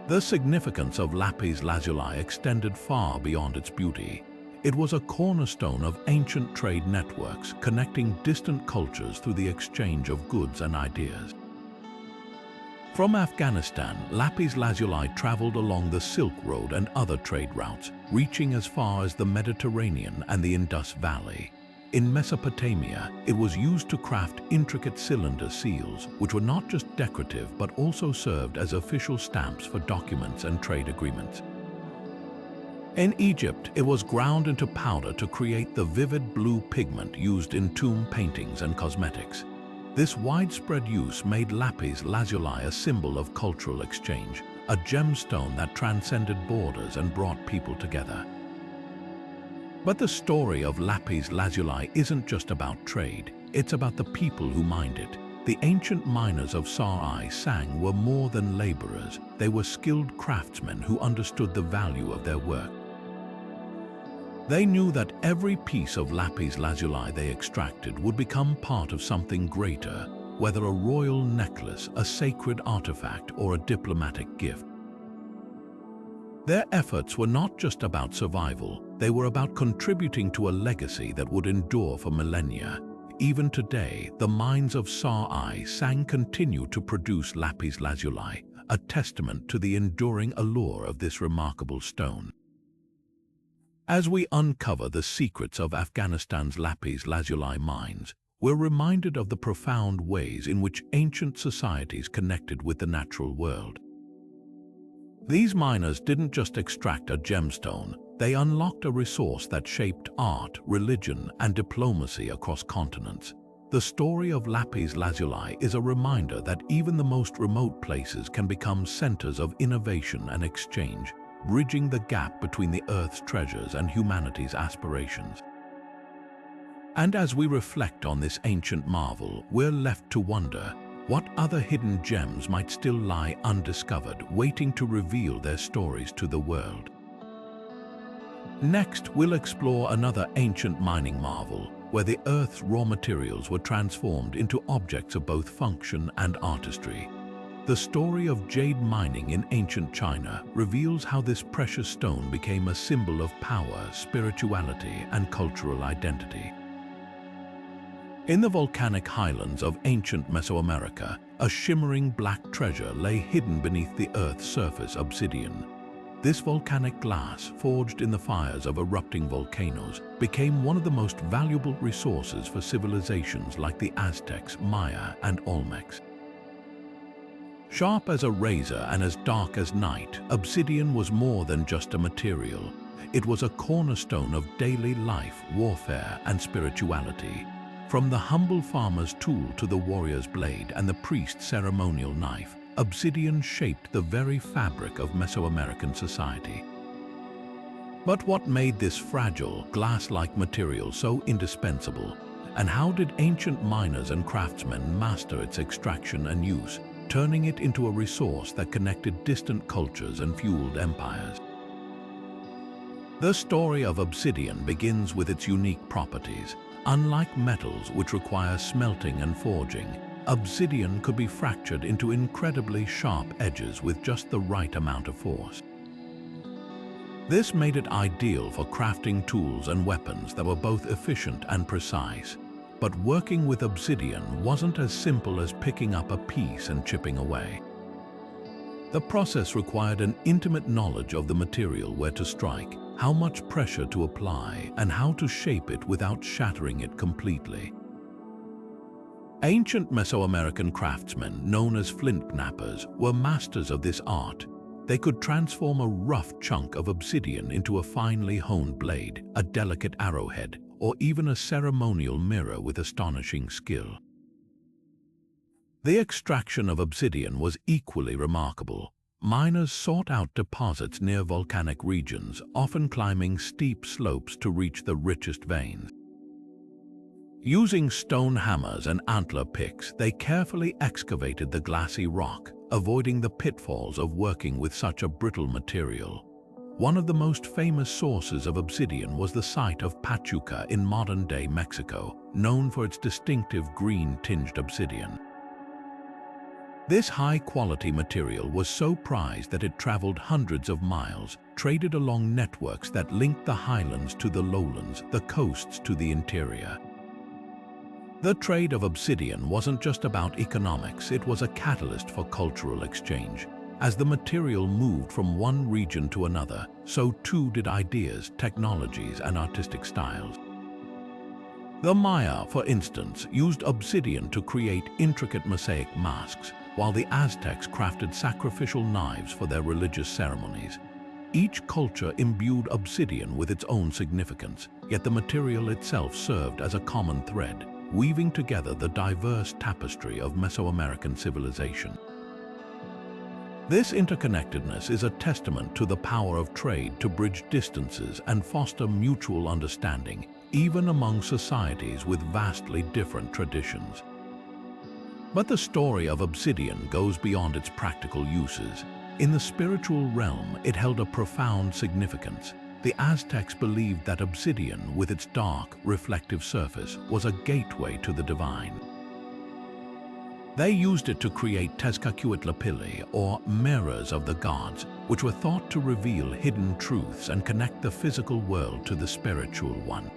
A: The significance of lapis lazuli extended far beyond its beauty. It was a cornerstone of ancient trade networks, connecting distant cultures through the exchange of goods and ideas. From Afghanistan, lapis lazuli traveled along the Silk Road and other trade routes, reaching as far as the Mediterranean and the Indus Valley. In Mesopotamia, it was used to craft intricate cylinder seals, which were not just decorative but also served as official stamps for documents and trade agreements. In Egypt, it was ground into powder to create the vivid blue pigment used in tomb paintings and cosmetics. This widespread use made lapis lazuli a symbol of cultural exchange, a gemstone that transcended borders and brought people together. But the story of lapis lazuli isn't just about trade, it's about the people who mined it. The ancient miners of Sang were more than laborers, they were skilled craftsmen who understood the value of their work. They knew that every piece of lapis lazuli they extracted would become part of something greater, whether a royal necklace, a sacred artifact, or a diplomatic gift. Their efforts were not just about survival, they were about contributing to a legacy that would endure for millennia. Even today, the mines of Sang continue to produce lapis lazuli, a testament to the enduring allure of this remarkable stone. As we uncover the secrets of Afghanistan's lapis lazuli mines, we're reminded of the profound ways in which ancient societies connected with the natural world. These miners didn't just extract a gemstone, they unlocked a resource that shaped art, religion, and diplomacy across continents. The story of lapis lazuli is a reminder that even the most remote places can become centers of innovation and exchange, bridging the gap between the Earth's treasures and humanity's aspirations. And as we reflect on this ancient marvel, we're left to wonder, what other hidden gems might still lie undiscovered, waiting to reveal their stories to the world? Next, we'll explore another ancient mining marvel, where the Earth's raw materials were transformed into objects of both function and artistry. The story of jade mining in ancient China reveals how this precious stone became a symbol of power, spirituality, and cultural identity. In the volcanic highlands of ancient Mesoamerica, a shimmering black treasure lay hidden beneath the Earth's surface, obsidian. This volcanic glass, forged in the fires of erupting volcanoes, became one of the most valuable resources for civilizations like the Aztecs, Maya, and Olmecs. Sharp as a razor and as dark as night, obsidian was more than just a material. It was a cornerstone of daily life, warfare, and spirituality. From the humble farmer's tool to the warrior's blade and the priest's ceremonial knife, obsidian shaped the very fabric of Mesoamerican society. But what made this fragile, glass-like material so indispensable? And how did ancient miners and craftsmen master its extraction and use, turning it into a resource that connected distant cultures and fueled empires? The story of obsidian begins with its unique properties. Unlike metals, which require smelting and forging, obsidian could be fractured into incredibly sharp edges with just the right amount of force. This made it ideal for crafting tools and weapons that were both efficient and precise. But working with obsidian wasn't as simple as picking up a piece and chipping away. The process required an intimate knowledge of the material, where to strike, how much pressure to apply, and how to shape it without shattering it completely. Ancient Mesoamerican craftsmen, known as flint knappers, were masters of this art. They could transform a rough chunk of obsidian into a finely honed blade, a delicate arrowhead, or even a ceremonial mirror with astonishing skill. The extraction of obsidian was equally remarkable. Miners sought out deposits near volcanic regions, often climbing steep slopes to reach the richest veins. Using stone hammers and antler picks, they carefully excavated the glassy rock, avoiding the pitfalls of working with such a brittle material. One of the most famous sources of obsidian was the site of Pachuca in modern-day Mexico, known for its distinctive green-tinged obsidian. This high-quality material was so prized that it traveled hundreds of miles, traded along networks that linked the highlands to the lowlands, the coasts to the interior. The trade of obsidian wasn't just about economics, it was a catalyst for cultural exchange. As the material moved from one region to another, so too did ideas, technologies, and artistic styles. The Maya, for instance, used obsidian to create intricate mosaic masks, while the Aztecs crafted sacrificial knives for their religious ceremonies. Each culture imbued obsidian with its own significance, yet the material itself served as a common thread, weaving together the diverse tapestry of Mesoamerican civilization. This interconnectedness is a testament to the power of trade to bridge distances and foster mutual understanding, even among societies with vastly different traditions. But the story of obsidian goes beyond its practical uses. In the spiritual realm, it held a profound significance. The Aztecs believed that obsidian, with its dark, reflective surface, was a gateway to the divine. They used it to create Tezcatlipoca, or mirrors of the gods, which were thought to reveal hidden truths and connect the physical world to the spiritual one.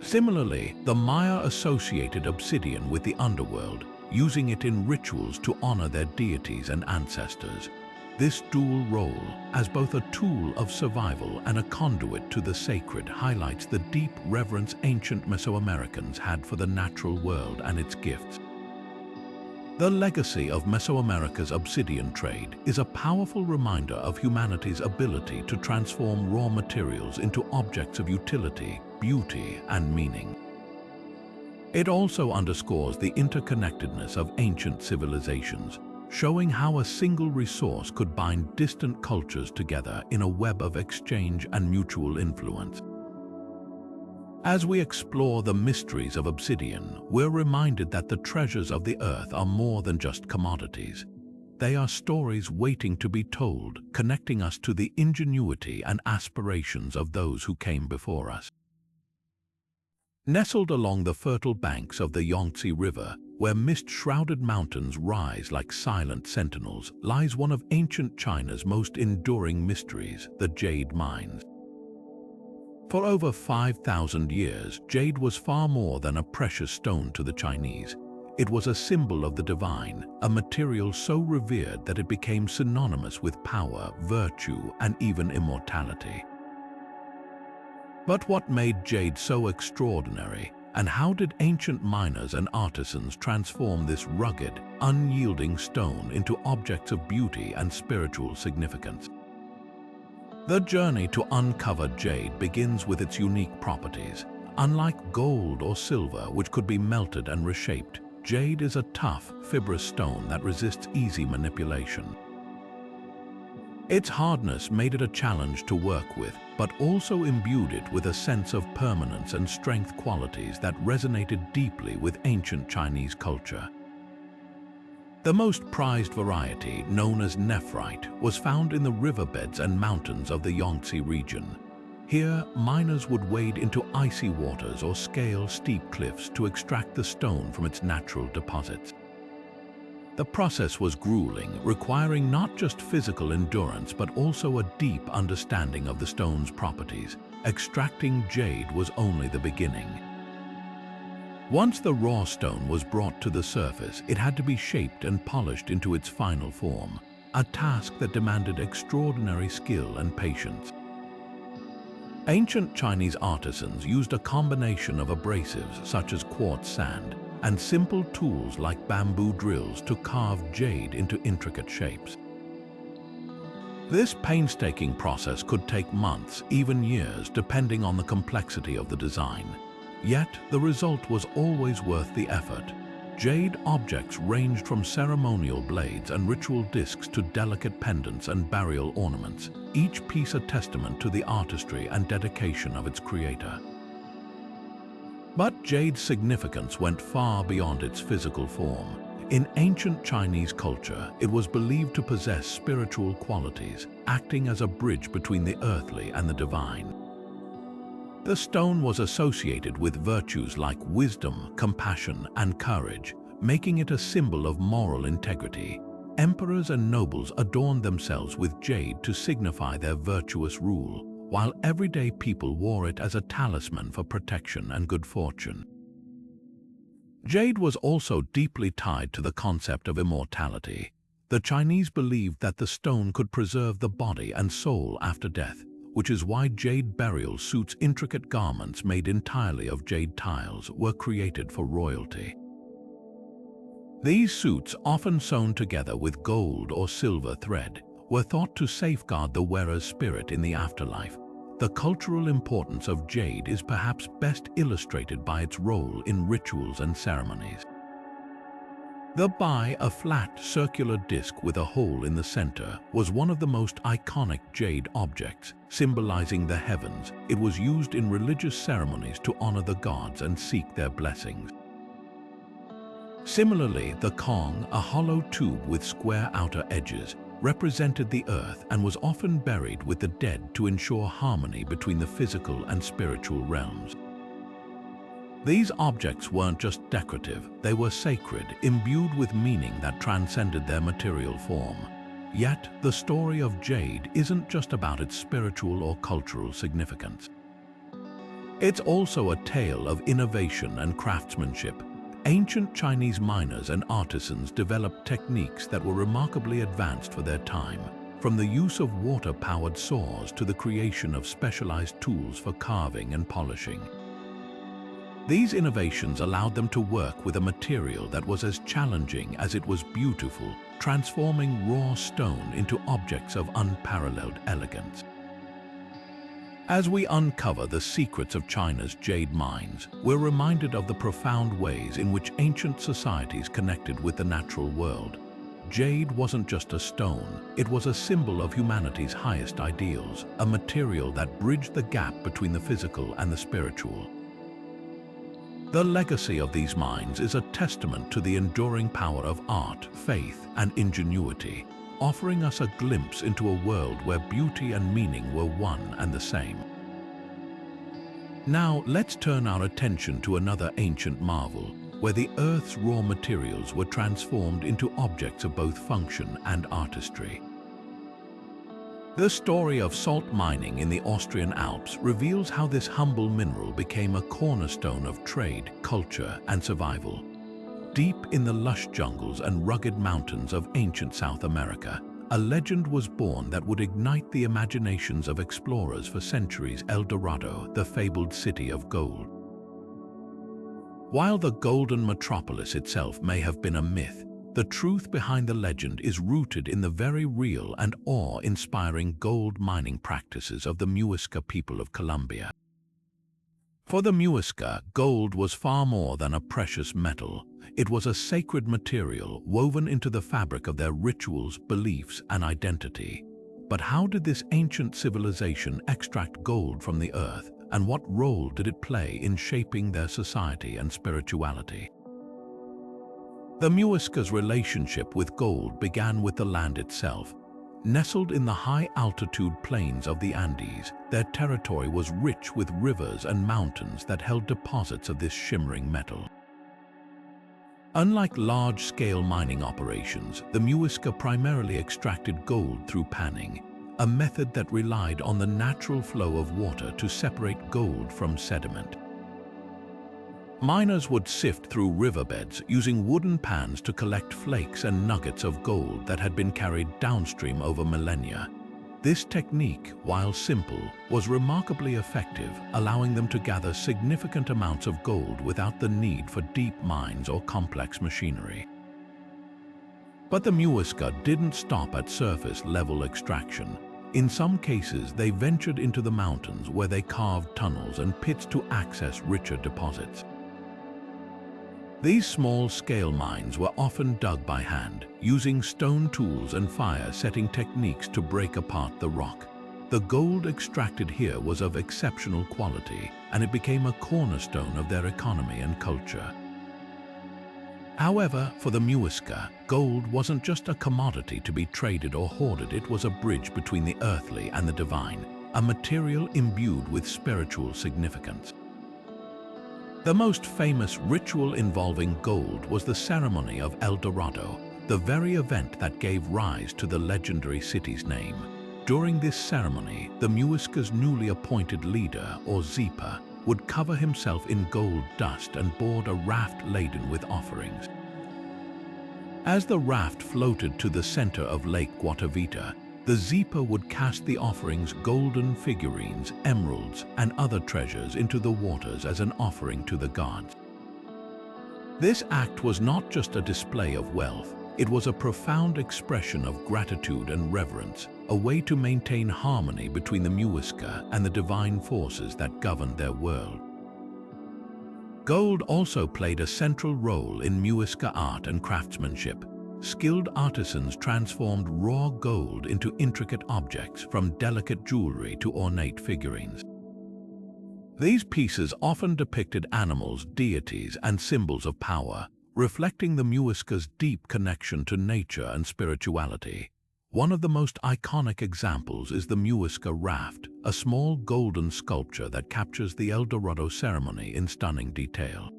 A: Similarly, the Maya associated obsidian with the underworld, using it in rituals to honor their deities and ancestors. This dual role, as both a tool of survival and a conduit to the sacred, highlights the deep reverence ancient Mesoamericans had for the natural world and its gifts. The legacy of Mesoamerica's obsidian trade is a powerful reminder of humanity's ability to transform raw materials into objects of utility, beauty, and meaning. It also underscores the interconnectedness of ancient civilizations, showing how a single resource could bind distant cultures together in a web of exchange and mutual influence. As we explore the mysteries of obsidian, we're reminded that the treasures of the earth are more than just commodities. They are stories waiting to be told, connecting us to the ingenuity and aspirations of those who came before us. Nestled along the fertile banks of the Yangtze River, where mist-shrouded mountains rise like silent sentinels, lies one of ancient China's most enduring mysteries, the jade mines. For over 5,000 years, jade was far more than a precious stone to the Chinese. It was a symbol of the divine, a material so revered that it became synonymous with power, virtue, and even immortality. But what made jade so extraordinary, and how did ancient miners and artisans transform this rugged, unyielding stone into objects of beauty and spiritual significance? The journey to uncover jade begins with its unique properties. Unlike gold or silver, which could be melted and reshaped, jade is a tough, fibrous stone that resists easy manipulation. Its hardness made it a challenge to work with, but also imbued it with a sense of permanence and strength, qualities that resonated deeply with ancient Chinese culture. The most prized variety, known as nephrite, was found in the riverbeds and mountains of the Yangtze region. Here, miners would wade into icy waters or scale steep cliffs to extract the stone from its natural deposits. The process was grueling, requiring not just physical endurance but also a deep understanding of the stone's properties. Extracting jade was only the beginning. Once the raw stone was brought to the surface, it had to be shaped and polished into its final form, a task that demanded extraordinary skill and patience. Ancient Chinese artisans used a combination of abrasives such as quartz sand and simple tools like bamboo drills to carve jade into intricate shapes. This painstaking process could take months, even years, depending on the complexity of the design. Yet, the result was always worth the effort. Jade objects ranged from ceremonial blades and ritual discs to delicate pendants and burial ornaments, each piece a testament to the artistry and dedication of its creator. But jade's significance went far beyond its physical form. In ancient Chinese culture, it was believed to possess spiritual qualities, acting as a bridge between the earthly and the divine. The stone was associated with virtues like wisdom, compassion, and courage, making it a symbol of moral integrity. Emperors and nobles adorned themselves with jade to signify their virtuous rule, while everyday people wore it as a talisman for protection and good fortune. Jade was also deeply tied to the concept of immortality. The Chinese believed that the stone could preserve the body and soul after death, which is why jade burial suits, intricate garments made entirely of jade tiles, were created for royalty. These suits, often sewn together with gold or silver thread, were thought to safeguard the wearer's spirit in the afterlife. The cultural importance of jade is perhaps best illustrated by its role in rituals and ceremonies. The bai, a flat, circular disc with a hole in the center, was one of the most iconic jade objects, symbolizing the heavens. It was used in religious ceremonies to honor the gods and seek their blessings. Similarly, the kong, a hollow tube with square outer edges, represented the earth and was often buried with the dead to ensure harmony between the physical and spiritual realms. These objects weren't just decorative, they were sacred, imbued with meaning that transcended their material form. Yet, the story of jade isn't just about its spiritual or cultural significance. It's also a tale of innovation and craftsmanship. Ancient Chinese miners and artisans developed techniques that were remarkably advanced for their time, from the use of water-powered saws to the creation of specialized tools for carving and polishing. These innovations allowed them to work with a material that was as challenging as it was beautiful, transforming raw stone into objects of unparalleled elegance. As we uncover the secrets of China's jade mines, we're reminded of the profound ways in which ancient societies connected with the natural world. Jade wasn't just a stone, it was a symbol of humanity's highest ideals, a material that bridged the gap between the physical and the spiritual. The legacy of these mines is a testament to the enduring power of art, faith, and ingenuity, offering us a glimpse into a world where beauty and meaning were one and the same. Now, let's turn our attention to another ancient marvel, where the Earth's raw materials were transformed into objects of both function and artistry. The story of salt mining in the Austrian Alps reveals how this humble mineral became a cornerstone of trade, culture, and survival. Deep in the lush jungles and rugged mountains of ancient South America, a legend was born that would ignite the imaginations of explorers for centuries: El Dorado, the fabled city of gold. While the golden metropolis itself may have been a myth, the truth behind the legend is rooted in the very real and awe-inspiring gold mining practices of the Muisca people of Colombia. For the Muisca, gold was far more than a precious metal. It was a sacred material woven into the fabric of their rituals, beliefs, and identity. But how did this ancient civilization extract gold from the earth, and what role did it play in shaping their society and spirituality? The Muisca's relationship with gold began with the land itself. Nestled in the high-altitude plains of the Andes, their territory was rich with rivers and mountains that held deposits of this shimmering metal. Unlike large-scale mining operations, the Muisca primarily extracted gold through panning, a method that relied on the natural flow of water to separate gold from sediment. Miners would sift through riverbeds using wooden pans to collect flakes and nuggets of gold that had been carried downstream over millennia. This technique, while simple, was remarkably effective, allowing them to gather significant amounts of gold without the need for deep mines or complex machinery. But the Muisca didn't stop at surface-level extraction. In some cases, they ventured into the mountains where they carved tunnels and pits to access richer deposits. These small-scale mines were often dug by hand, using stone tools and fire-setting techniques to break apart the rock. The gold extracted here was of exceptional quality, and it became a cornerstone of their economy and culture. However, for the Wieliczka, gold wasn't just a commodity to be traded or hoarded, it was a bridge between the earthly and the divine, a material imbued with spiritual significance. The most famous ritual involving gold was the ceremony of El Dorado, the very event that gave rise to the legendary city's name. During this ceremony, the Wieliczka's newly appointed leader, or Zipa, would cover himself in gold dust and board a raft laden with offerings. As the raft floated to the center of Lake Guatavita, the Zipa would cast the offerings, golden figurines, emeralds, and other treasures into the waters as an offering to the gods. This act was not just a display of wealth, it was a profound expression of gratitude and reverence, a way to maintain harmony between the Wieliczka and the divine forces that governed their world. Gold also played a central role in Wieliczka art and craftsmanship. Skilled artisans transformed raw gold into intricate objects, from delicate jewelry to ornate figurines. These pieces often depicted animals, deities, and symbols of power, reflecting the Wieliczka's deep connection to nature and spirituality. One of the most iconic examples is the Wieliczka raft, a small golden sculpture that captures the El Dorado ceremony in stunning detail.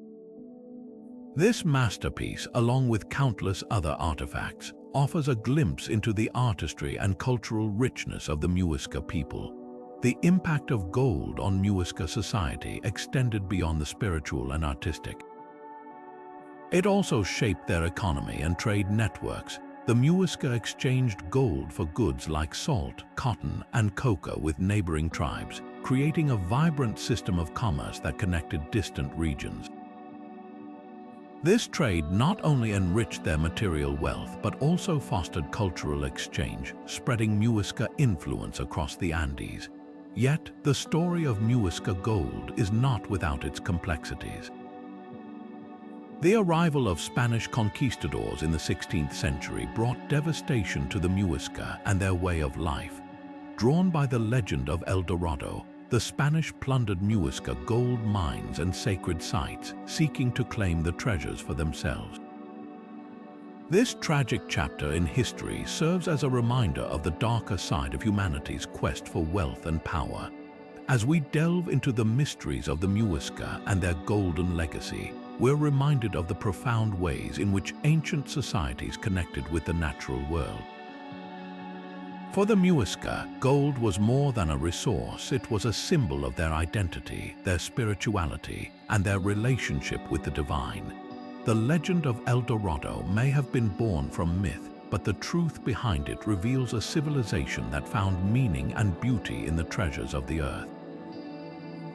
A: This masterpiece, along with countless other artifacts, offers a glimpse into the artistry and cultural richness of the Wieliczka people. The impact of gold on Wieliczka society extended beyond the spiritual and artistic. It also shaped their economy and trade networks. The Wieliczka exchanged gold for goods like salt, cotton, and cocoa with neighboring tribes, creating a vibrant system of commerce that connected distant regions. This trade not only enriched their material wealth, but also fostered cultural exchange, spreading Wieliczka influence across the Andes. Yet, the story of Wieliczka gold is not without its complexities. The arrival of Spanish conquistadors in the 16th century brought devastation to the Wieliczka and their way of life. Drawn by the legend of El Dorado, the Spanish plundered Wieliczka gold mines and sacred sites, seeking to claim the treasures for themselves. This tragic chapter in history serves as a reminder of the darker side of humanity's quest for wealth and power. As we delve into the mysteries of the Wieliczka and their golden legacy, we're reminded of the profound ways in which ancient societies connected with the natural world. For the Wieliczka, gold was more than a resource, it was a symbol of their identity, their spirituality, and their relationship with the divine. The legend of El Dorado may have been born from myth, but the truth behind it reveals a civilization that found meaning and beauty in the treasures of the earth.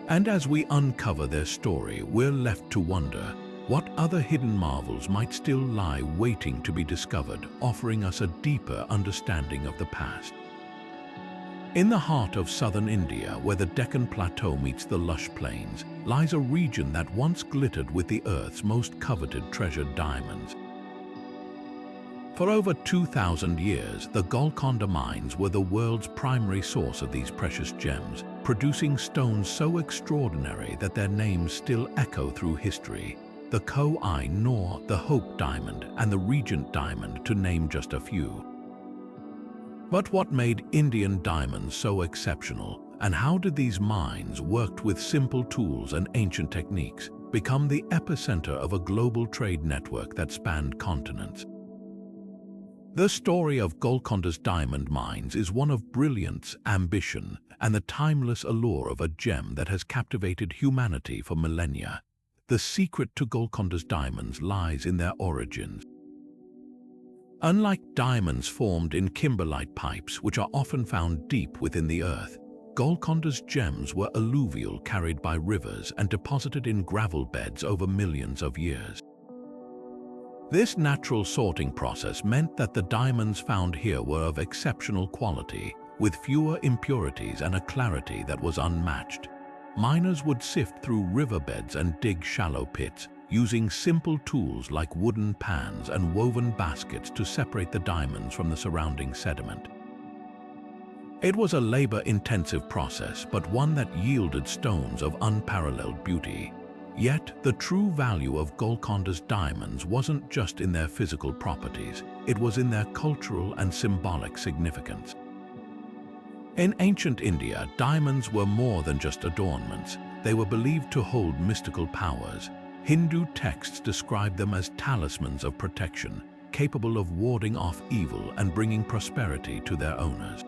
A: And as we uncover their story, we're left to wonder, what other hidden marvels might still lie waiting to be discovered, offering us a deeper understanding of the past? In the heart of southern India, where the Deccan Plateau meets the lush plains, lies a region that once glittered with the Earth's most coveted treasured diamonds. For over 2,000 years, the Golconda mines were the world's primary source of these precious gems, producing stones so extraordinary that their names still echo through history. The Koh-i-Noor, the Hope Diamond, and the Regent Diamond, to name just a few. But what made Indian diamonds so exceptional, and how did these mines, worked with simple tools and ancient techniques, become the epicenter of a global trade network that spanned continents? The story of Golconda's diamond mines is one of brilliance, ambition, and the timeless allure of a gem that has captivated humanity for millennia. The secret to Golconda's diamonds lies in their origins. Unlike diamonds formed in kimberlite pipes, which are often found deep within the earth, Golconda's gems were alluvial, carried by rivers and deposited in gravel beds over millions of years. This natural sorting process meant that the diamonds found here were of exceptional quality, with fewer impurities and a clarity that was unmatched. Miners would sift through riverbeds and dig shallow pits, using simple tools like wooden pans and woven baskets to separate the diamonds from the surrounding sediment. It was a labor-intensive process, but one that yielded stones of unparalleled beauty. Yet, the true value of Golconda's diamonds wasn't just in their physical properties, it was in their cultural and symbolic significance. In ancient India, diamonds were more than just adornments. They were believed to hold mystical powers. Hindu texts describe them as talismans of protection, capable of warding off evil and bringing prosperity to their owners.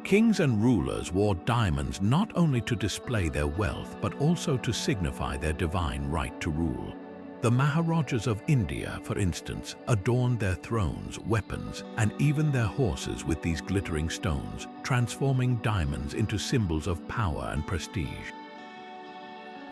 A: Kings and rulers wore diamonds not only to display their wealth, but also to signify their divine right to rule. The Maharajas of India, for instance, adorned their thrones, weapons, and even their horses with these glittering stones, transforming diamonds into symbols of power and prestige.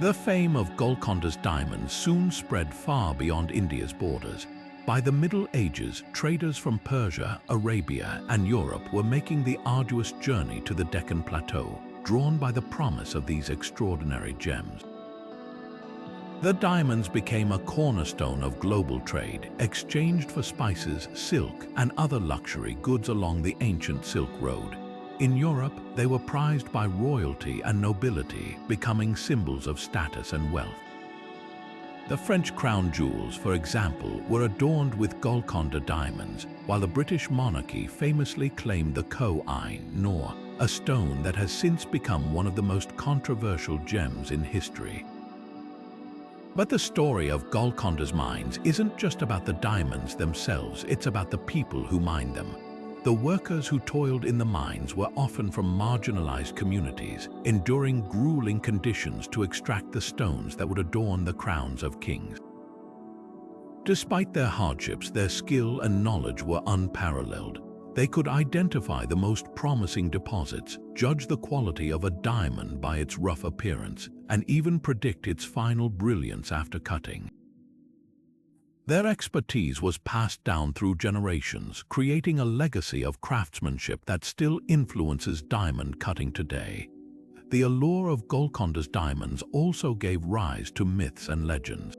A: The fame of Golconda's diamonds soon spread far beyond India's borders. By the Middle Ages, traders from Persia, Arabia, and Europe were making the arduous journey to the Deccan Plateau, drawn by the promise of these extraordinary gems. The diamonds became a cornerstone of global trade, exchanged for spices, silk, and other luxury goods along the ancient Silk Road. In Europe, they were prized by royalty and nobility, becoming symbols of status and wealth. The French crown jewels, for example, were adorned with Golconda diamonds, while the British monarchy famously claimed the Koh-i-Noor, a stone that has since become one of the most controversial gems in history. But the story of Golconda's mines isn't just about the diamonds themselves, it's about the people who mined them. The workers who toiled in the mines were often from marginalized communities, enduring grueling conditions to extract the stones that would adorn the crowns of kings. Despite their hardships, their skill and knowledge were unparalleled. They could identify the most promising deposits, judge the quality of a diamond by its rough appearance, and even predict its final brilliance after cutting. Their expertise was passed down through generations, creating a legacy of craftsmanship that still influences diamond cutting today. The allure of Golconda's diamonds also gave rise to myths and legends.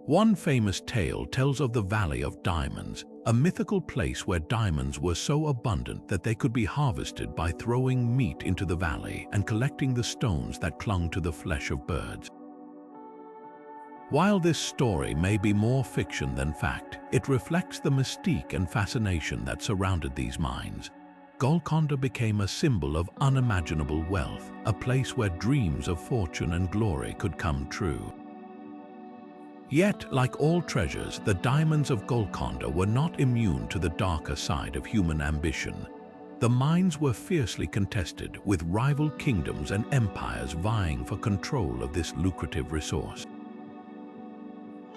A: One famous tale tells of the Valley of Diamonds, a mythical place where diamonds were so abundant that they could be harvested by throwing meat into the valley and collecting the stones that clung to the flesh of birds. While this story may be more fiction than fact, it reflects the mystique and fascination that surrounded these mines. Golconda became a symbol of unimaginable wealth, a place where dreams of fortune and glory could come true. Yet, like all treasures, the diamonds of Golconda were not immune to the darker side of human ambition. The mines were fiercely contested, with rival kingdoms and empires vying for control of this lucrative resource.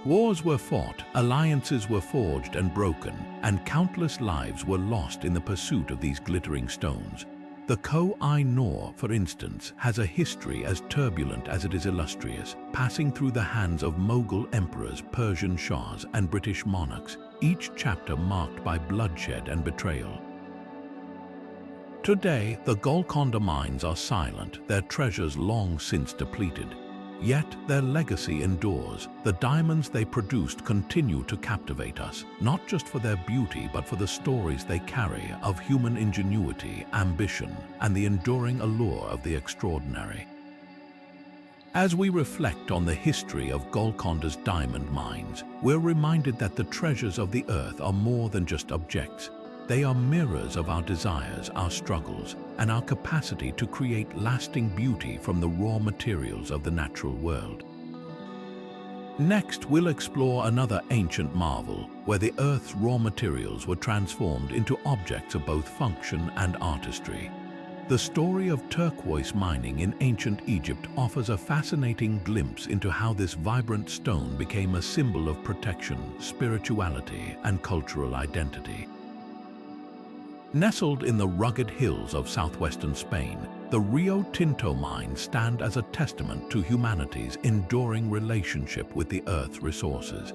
A: Wars were fought, alliances were forged and broken, and countless lives were lost in the pursuit of these glittering stones. The Koh-i-Noor, for instance, has a history as turbulent as it is illustrious, passing through the hands of Mughal emperors, Persian shahs, and British monarchs, each chapter marked by bloodshed and betrayal. Today, the Golconda mines are silent, their treasures long since depleted. Yet their legacy endures. The diamonds they produced continue to captivate us, not just for their beauty but for the stories they carry of human ingenuity, ambition, and the enduring allure of the extraordinary. As we reflect on the history of Golconda's diamond mines, we're reminded that the treasures of the earth are more than just objects. They are mirrors of our desires, our struggles, and our capacity to create lasting beauty from the raw materials of the natural world. Next, we'll explore another ancient marvel, where the Earth's raw materials were transformed into objects of both function and artistry. The story of turquoise mining in ancient Egypt offers a fascinating glimpse into how this vibrant stone became a symbol of protection, spirituality, and cultural identity. Nestled in the rugged hills of southwestern Spain, the Rio Tinto mines stand as a testament to humanity's enduring relationship with the Earth's resources.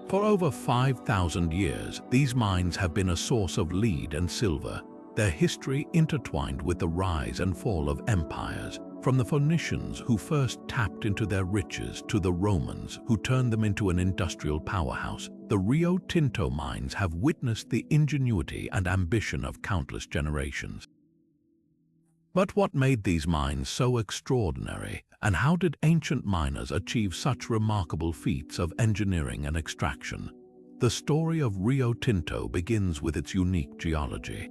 A: For over 5,000 years, these mines have been a source of lead and silver, their history intertwined with the rise and fall of empires, From the Phoenicians, who first tapped into their riches, to the Romans, who turned them into an industrial powerhouse, the Rio Tinto mines have witnessed the ingenuity and ambition of countless generations. But what made these mines so extraordinary, and how did ancient miners achieve such remarkable feats of engineering and extraction? The story of Rio Tinto begins with its unique geology.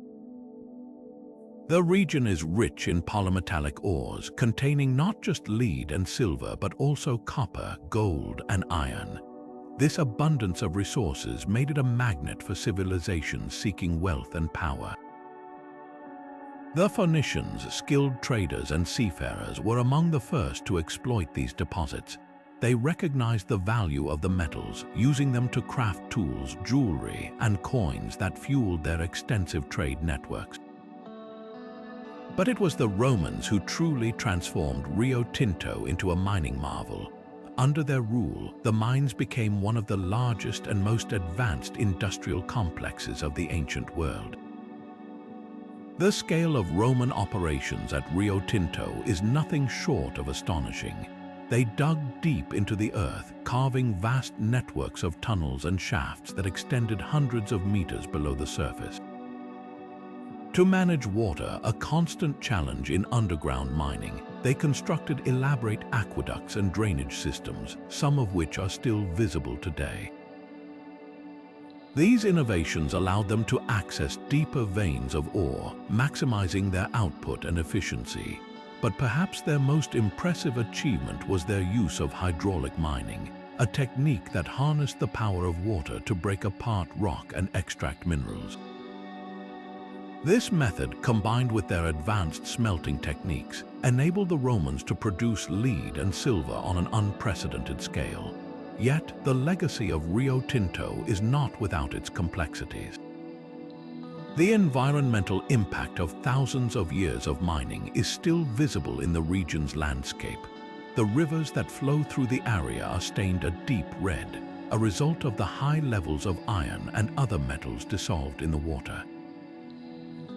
A: The region is rich in polymetallic ores, containing not just lead and silver but also copper, gold, and iron. This abundance of resources made it a magnet for civilizations seeking wealth and power. The Phoenicians, skilled traders and seafarers, were among the first to exploit these deposits. They recognized the value of the metals, using them to craft tools, jewelry, and coins that fueled their extensive trade networks. But it was the Romans who truly transformed Rio Tinto into a mining marvel. Under their rule, the mines became one of the largest and most advanced industrial complexes of the ancient world. The scale of Roman operations at Rio Tinto is nothing short of astonishing. They dug deep into the earth, carving vast networks of tunnels and shafts that extended hundreds of meters below the surface. To manage water, a constant challenge in underground mining, they constructed elaborate aqueducts and drainage systems, some of which are still visible today. These innovations allowed them to access deeper veins of ore, maximizing their output and efficiency. But perhaps their most impressive achievement was their use of hydraulic mining, a technique that harnessed the power of water to break apart rock and extract minerals. This method, combined with their advanced smelting techniques, enabled the Romans to produce lead and silver on an unprecedented scale. Yet, the legacy of Rio Tinto is not without its complexities. The environmental impact of thousands of years of mining is still visible in the region's landscape. The rivers that flow through the area are stained a deep red, a result of the high levels of iron and other metals dissolved in the water.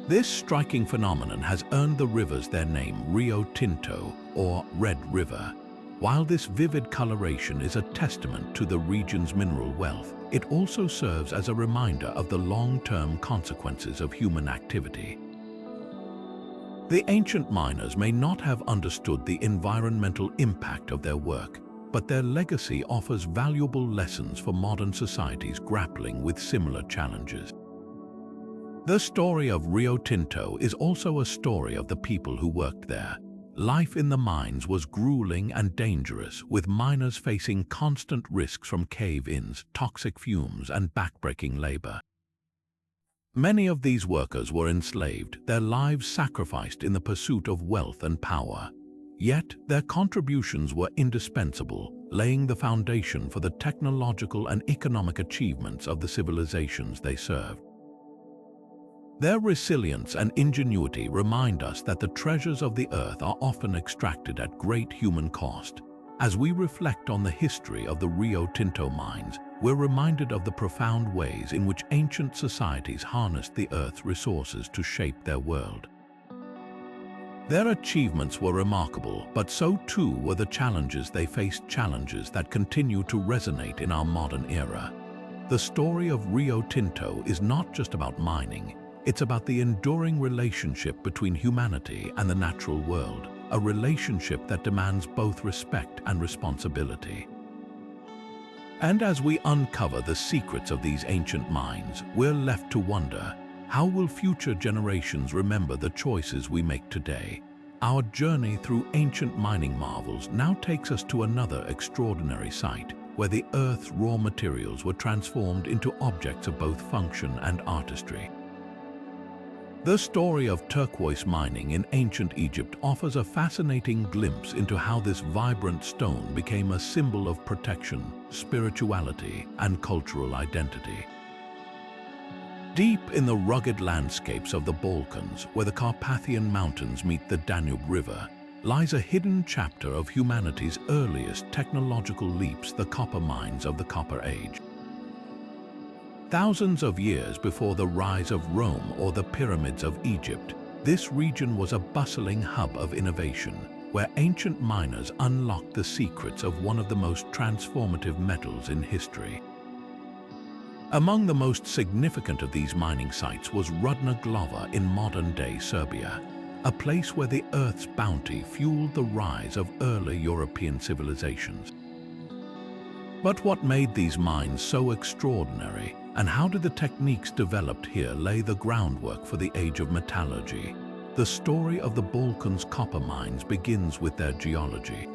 A: This striking phenomenon has earned the rivers their name Rio Tinto, or Red River. While this vivid coloration is a testament to the region's mineral wealth, it also serves as a reminder of the long-term consequences of human activity. The ancient miners may not have understood the environmental impact of their work, but their legacy offers valuable lessons for modern societies grappling with similar challenges. The story of Rio Tinto is also a story of the people who worked there. Life in the mines was grueling and dangerous, with miners facing constant risks from cave-ins, toxic fumes, and backbreaking labor. Many of these workers were enslaved, their lives sacrificed in the pursuit of wealth and power. Yet, their contributions were indispensable, laying the foundation for the technological and economic achievements of the civilizations they served. Their resilience and ingenuity remind us that the treasures of the earth are often extracted at great human cost. As we reflect on the history of the Rio Tinto mines, we're reminded of the profound ways in which ancient societies harnessed the earth's resources to shape their world. Their achievements were remarkable, but so too were the challenges they faced, challenges that continue to resonate in our modern era. The story of Rio Tinto is not just about mining. It's about the enduring relationship between humanity and the natural world, a relationship that demands both respect and responsibility. And as we uncover the secrets of these ancient mines, we're left to wonder, how will future generations remember the choices we make today? Our journey through ancient mining marvels now takes us to another extraordinary site, where the earth's raw materials were transformed into objects of both function and artistry. The story of turquoise mining in ancient Egypt offers a fascinating glimpse into how this vibrant stone became a symbol of protection, spirituality, and cultural identity. Deep in the rugged landscapes of the Balkans, where the Carpathian Mountains meet the Danube River, lies a hidden chapter of humanity's earliest technological leaps, the copper mines of the Copper Age. Thousands of years before the rise of Rome or the pyramids of Egypt, this region was a bustling hub of innovation, where ancient miners unlocked the secrets of one of the most transformative metals in history. Among the most significant of these mining sites was Rudna Glava in modern-day Serbia, a place where the Earth's bounty fueled the rise of early European civilizations. But what made these mines so extraordinary, and how did the techniques developed here lay the groundwork for the age of metallurgy? The story of the Balkans copper mines begins with their geology.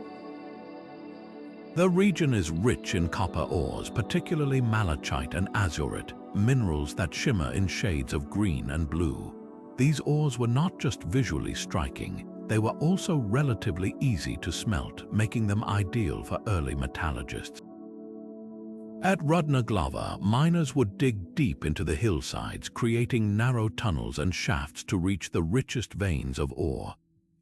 A: The region is rich in copper ores, particularly malachite and azurite, minerals that shimmer in shades of green and blue. These ores were not just visually striking, they were also relatively easy to smelt, making them ideal for early metallurgists. At Rudna Glava, miners would dig deep into the hillsides, creating narrow tunnels and shafts to reach the richest veins of ore.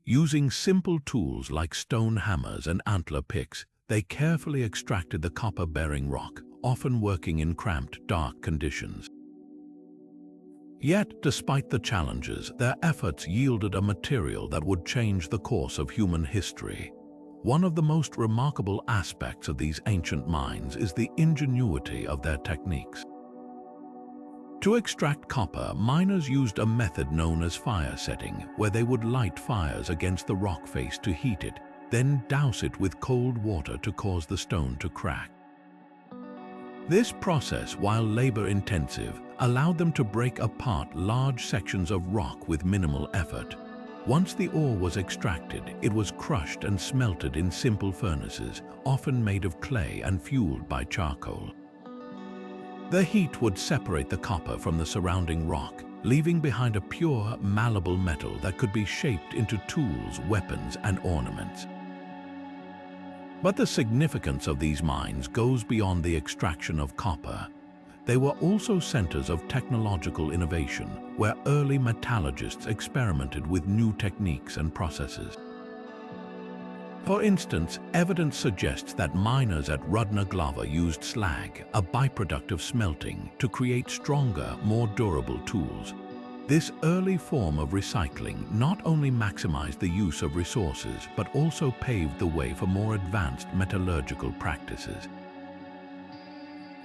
A: Using simple tools like stone hammers and antler picks, they carefully extracted the copper-bearing rock, often working in cramped, dark conditions. Yet, despite the challenges, their efforts yielded a material that would change the course of human history. One of the most remarkable aspects of these ancient mines is the ingenuity of their techniques. To extract copper, miners used a method known as fire setting, where they would light fires against the rock face to heat it, then douse it with cold water to cause the stone to crack. This process, while labor-intensive, allowed them to break apart large sections of rock with minimal effort. Once the ore was extracted, it was crushed and smelted in simple furnaces, often made of clay and fueled by charcoal. The heat would separate the copper from the surrounding rock, leaving behind a pure, malleable metal that could be shaped into tools, weapons, and ornaments. But the significance of these mines goes beyond the extraction of copper. They were also centers of technological innovation, where early metallurgists experimented with new techniques and processes. For instance, evidence suggests that miners at Rudna Glava used slag, a byproduct of smelting, to create stronger, more durable tools. This early form of recycling not only maximized the use of resources, but also paved the way for more advanced metallurgical practices.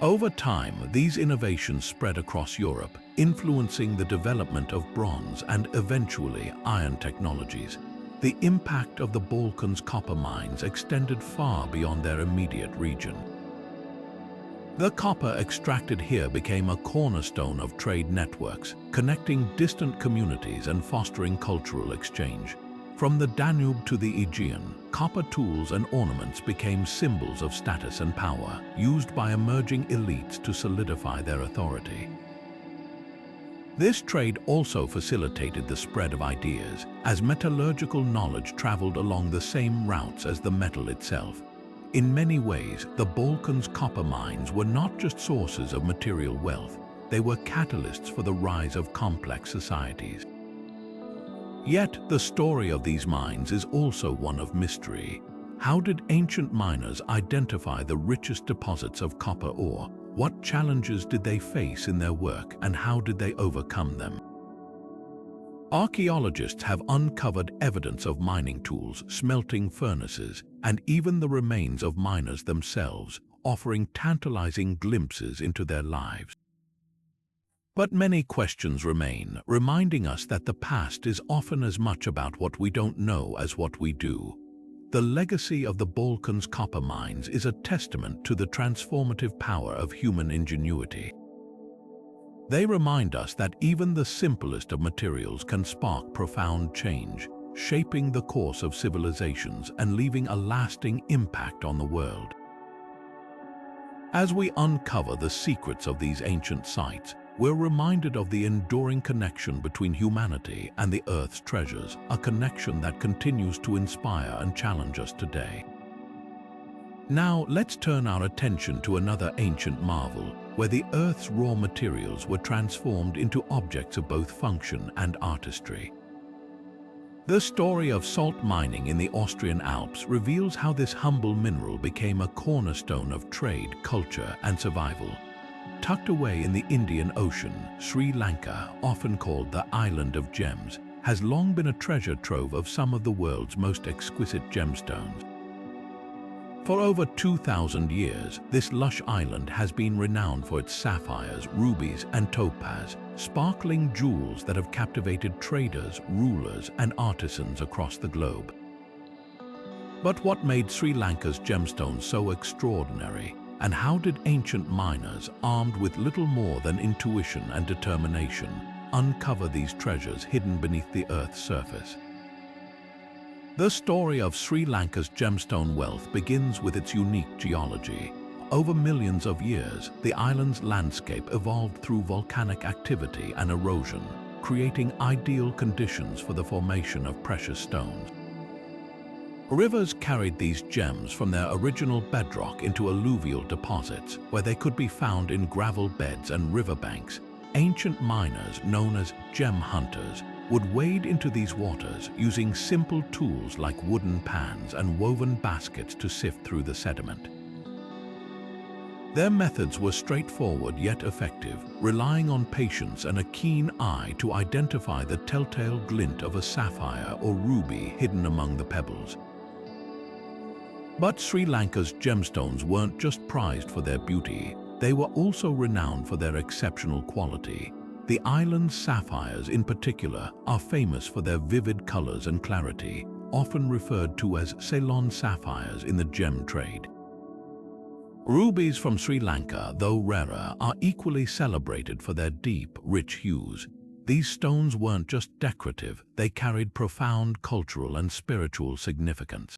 A: Over time, these innovations spread across Europe, influencing the development of bronze and eventually iron technologies. The impact of the Balkans copper mines extended far beyond their immediate region. The copper extracted here became a cornerstone of trade networks, connecting distant communities and fostering cultural exchange. From the Danube to the Aegean, copper tools and ornaments became symbols of status and power, used by emerging elites to solidify their authority. This trade also facilitated the spread of ideas, as metallurgical knowledge traveled along the same routes as the metal itself. In many ways, the Balkans copper mines were not just sources of material wealth, they were catalysts for the rise of complex societies. Yet, the story of these mines is also one of mystery. How did ancient miners identify the richest deposits of copper ore? What challenges did they face in their work, and how did they overcome them? Archaeologists have uncovered evidence of mining tools, smelting furnaces, and even the remains of miners themselves, offering tantalizing glimpses into their lives. But many questions remain, reminding us that the past is often as much about what we don't know as what we do. The legacy of the Balkans copper mines is a testament to the transformative power of human ingenuity. They remind us that even the simplest of materials can spark profound change, shaping the course of civilizations and leaving a lasting impact on the world. As we uncover the secrets of these ancient sites, we're reminded of the enduring connection between humanity and the Earth's treasures, a connection that continues to inspire and challenge us today. Now, let's turn our attention to another ancient marvel, where the Earth's raw materials were transformed into objects of both function and artistry. The story of salt mining in the Austrian Alps reveals how this humble mineral became a cornerstone of trade, culture, and survival. Tucked away in the Indian Ocean, Sri Lanka, often called the Island of Gems, has long been a treasure trove of some of the world's most exquisite gemstones. For over 2,000 years, this lush island has been renowned for its sapphires, rubies, and topaz, sparkling jewels that have captivated traders, rulers, and artisans across the globe. But what made Sri Lanka's gemstones so extraordinary, and how did ancient miners, armed with little more than intuition and determination, uncover these treasures hidden beneath the Earth's surface? The story of Sri Lanka's gemstone wealth begins with its unique geology. Over millions of years, the island's landscape evolved through volcanic activity and erosion, creating ideal conditions for the formation of precious stones. Rivers carried these gems from their original bedrock into alluvial deposits, where they could be found in gravel beds and riverbanks. Ancient miners, known as gem hunters, would wade into these waters using simple tools like wooden pans and woven baskets to sift through the sediment. Their methods were straightforward yet effective, relying on patience and a keen eye to identify the telltale glint of a sapphire or ruby hidden among the pebbles. But Sri Lanka's gemstones weren't just prized for their beauty, they were also renowned for their exceptional quality. The island's sapphires in particular are famous for their vivid colors and clarity, often referred to as Ceylon sapphires in the gem trade. Rubies from Sri Lanka, though rarer, are equally celebrated for their deep, rich hues. These stones weren't just decorative, they carried profound cultural and spiritual significance.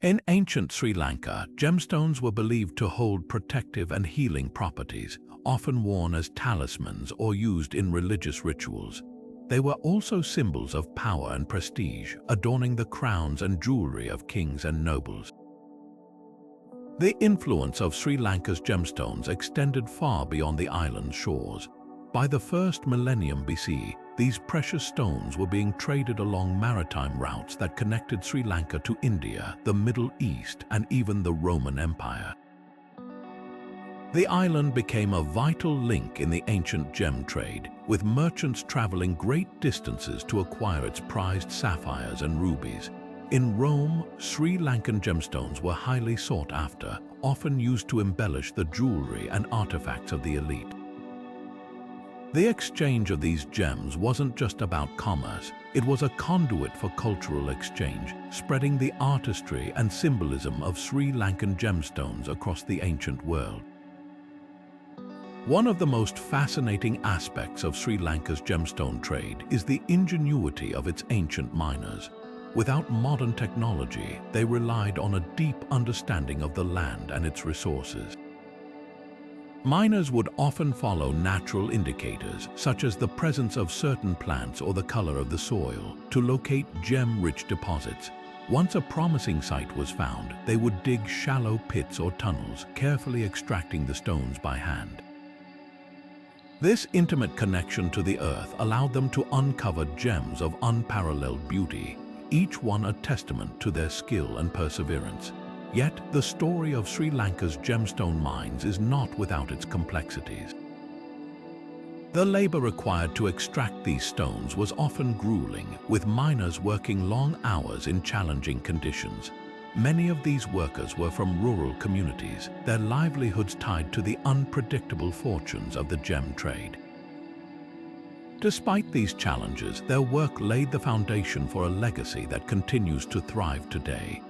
A: In ancient Sri Lanka, gemstones were believed to hold protective and healing properties, often worn as talismans or used in religious rituals. They were also symbols of power and prestige, adorning the crowns and jewelry of kings and nobles. The influence of Sri Lanka's gemstones extended far beyond the island's shores. By the first millennium BC, these precious stones were being traded along maritime routes that connected Sri Lanka to India, the Middle East, and even the Roman Empire. The island became a vital link in the ancient gem trade, with merchants traveling great distances to acquire its prized sapphires and rubies. In Rome, Sri Lankan gemstones were highly sought after, often used to embellish the jewelry and artifacts of the elite. The exchange of these gems wasn't just about commerce, it was a conduit for cultural exchange, spreading the artistry and symbolism of Sri Lankan gemstones across the ancient world. One of the most fascinating aspects of Sri Lanka's gemstone trade is the ingenuity of its ancient miners. Without modern technology, they relied on a deep understanding of the land and its resources. Miners would often follow natural indicators, such as the presence of certain plants or the color of the soil, to locate gem-rich deposits. Once a promising site was found, they would dig shallow pits or tunnels, carefully extracting the stones by hand. This intimate connection to the earth allowed them to uncover gems of unparalleled beauty, each one a testament to their skill and perseverance. Yet, the story of Sri Lanka's gemstone mines is not without its complexities. The labor required to extract these stones was often grueling, with miners working long hours in challenging conditions. Many of these workers were from rural communities, their livelihoods tied to the unpredictable fortunes of the gem trade. Despite these challenges, their work laid the foundation for a legacy that continues to thrive today.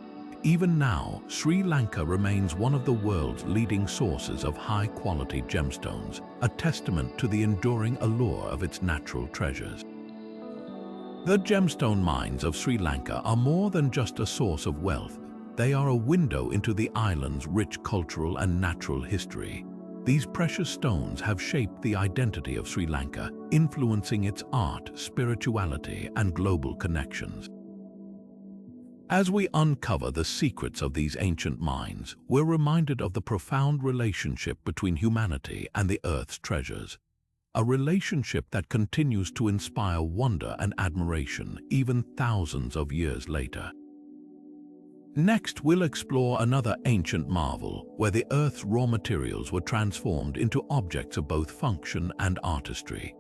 A: Even now, Sri Lanka remains one of the world's leading sources of high-quality gemstones, a testament to the enduring allure of its natural treasures. The gemstone mines of Sri Lanka are more than just a source of wealth. They are a window into the island's rich cultural and natural history. These precious stones have shaped the identity of Sri Lanka, influencing its art, spirituality, and global connections. As we uncover the secrets of these ancient mines, we're reminded of the profound relationship between humanity and the Earth's treasures. A relationship that continues to inspire wonder and admiration even thousands of years later. Next, we'll explore another ancient marvel, where the Earth's raw materials were transformed into objects of both function and artistry.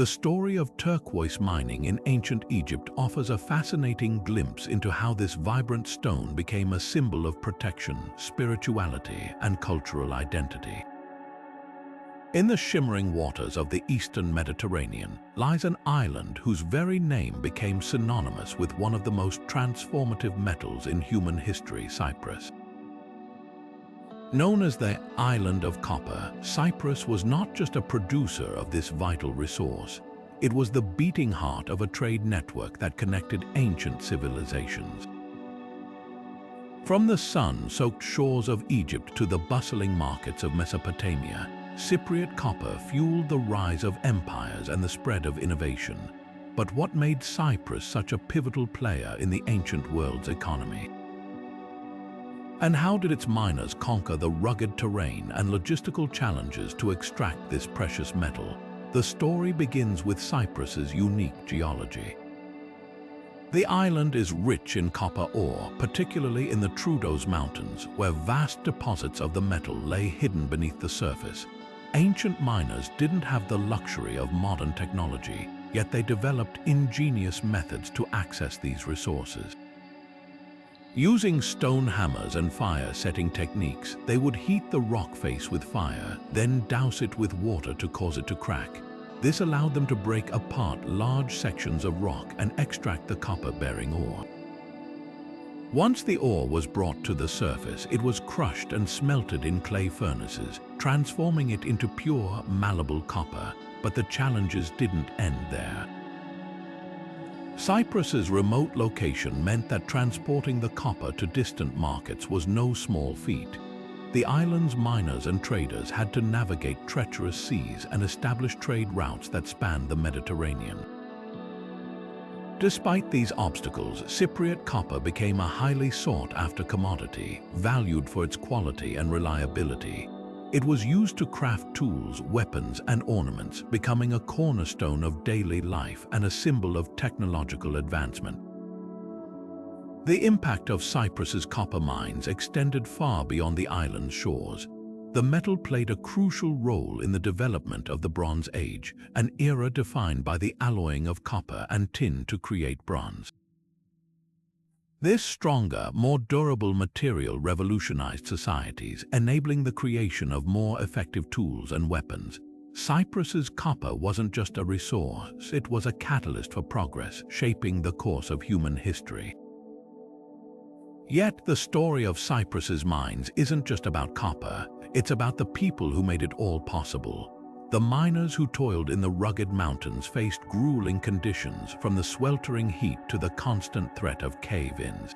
A: The story of turquoise mining in ancient Egypt offers a fascinating glimpse into how this vibrant stone became a symbol of protection, spirituality, and cultural identity. In the shimmering waters of the eastern Mediterranean lies an island whose very name became synonymous with one of the most transformative metals in human history, Cyprus. Known as the Island of Copper, Cyprus was not just a producer of this vital resource. It was the beating heart of a trade network that connected ancient civilizations. From the sun-soaked shores of Egypt to the bustling markets of Mesopotamia, Cypriot copper fueled the rise of empires and the spread of innovation. But what made Cyprus such a pivotal player in the ancient world's economy? And how did its miners conquer the rugged terrain and logistical challenges to extract this precious metal? The story begins with Cyprus's unique geology. The island is rich in copper ore, particularly in the Troodos Mountains, where vast deposits of the metal lay hidden beneath the surface. Ancient miners didn't have the luxury of modern technology, yet they developed ingenious methods to access these resources. Using stone hammers and fire-setting techniques, they would heat the rock face with fire, then douse it with water to cause it to crack. This allowed them to break apart large sections of rock and extract the copper-bearing ore. Once the ore was brought to the surface, it was crushed and smelted in clay furnaces, transforming it into pure, malleable copper. But the challenges didn't end there. Cyprus's remote location meant that transporting the copper to distant markets was no small feat. The island's miners and traders had to navigate treacherous seas and establish trade routes that spanned the Mediterranean. Despite these obstacles, Cypriot copper became a highly sought-after commodity, valued for its quality and reliability. It was used to craft tools, weapons, and ornaments, becoming a cornerstone of daily life and a symbol of technological advancement. The impact of Cyprus's copper mines extended far beyond the island's shores. The metal played a crucial role in the development of the Bronze Age, an era defined by the alloying of copper and tin to create bronze. This stronger, more durable material revolutionized societies, enabling the creation of more effective tools and weapons. Cyprus's copper wasn't just a resource, it was a catalyst for progress, shaping the course of human history. Yet the story of Cyprus's mines isn't just about copper, it's about the people who made it all possible. The miners who toiled in the rugged mountains faced grueling conditions, from the sweltering heat to the constant threat of cave-ins.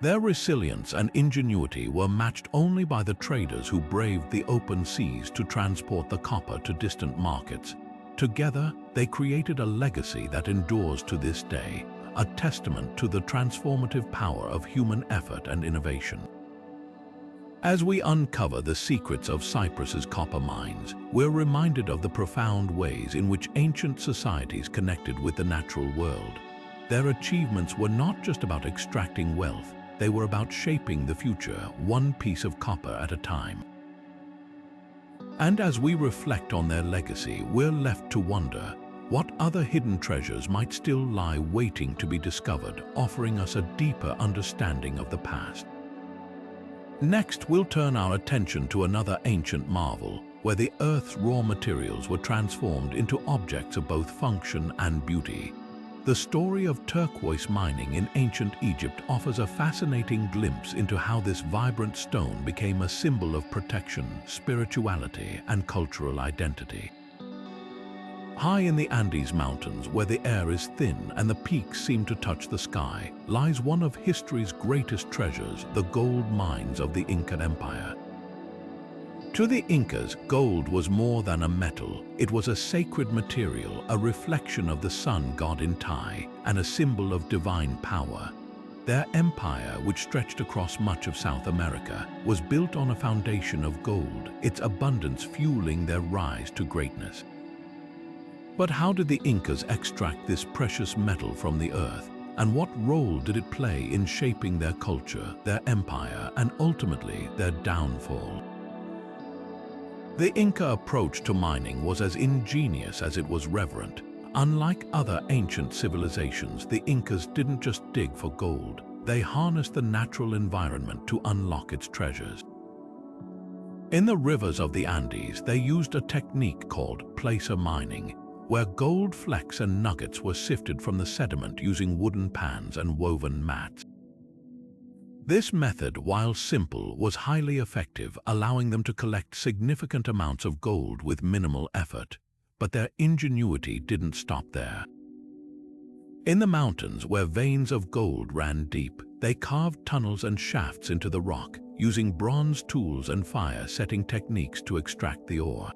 A: Their resilience and ingenuity were matched only by the traders who braved the open seas to transport the copper to distant markets. Together, they created a legacy that endures to this day, a testament to the transformative power of human effort and innovation. As we uncover the secrets of Cyprus's copper mines, we're reminded of the profound ways in which ancient societies connected with the natural world. Their achievements were not just about extracting wealth, they were about shaping the future, one piece of copper at a time. And as we reflect on their legacy, we're left to wonder, what other hidden treasures might still lie waiting to be discovered, offering us a deeper understanding of the past? Next, we'll turn our attention to another ancient marvel, where the Earth's raw materials were transformed into objects of both function and beauty. The story of turquoise mining in ancient Egypt offers a fascinating glimpse into how this vibrant stone became a symbol of protection, spirituality, and cultural identity. High in the Andes Mountains, where the air is thin and the peaks seem to touch the sky, lies one of history's greatest treasures, the gold mines of the Inca Empire. To the Incas, gold was more than a metal. It was a sacred material, a reflection of the sun god Inti, and a symbol of divine power. Their empire, which stretched across much of South America, was built on a foundation of gold, its abundance fueling their rise to greatness. But how did the Incas extract this precious metal from the earth, and what role did it play in shaping their culture, their empire, and ultimately their downfall? The Inca approach to mining was as ingenious as it was reverent. Unlike other ancient civilizations, the Incas didn't just dig for gold. They harnessed the natural environment to unlock its treasures. In the rivers of the Andes, they used a technique called placer mining, where gold flecks and nuggets were sifted from the sediment using wooden pans and woven mats. This method, while simple, was highly effective, allowing them to collect significant amounts of gold with minimal effort. But their ingenuity didn't stop there. In the mountains, where veins of gold ran deep, they carved tunnels and shafts into the rock, using bronze tools and fire-setting techniques to extract the ore.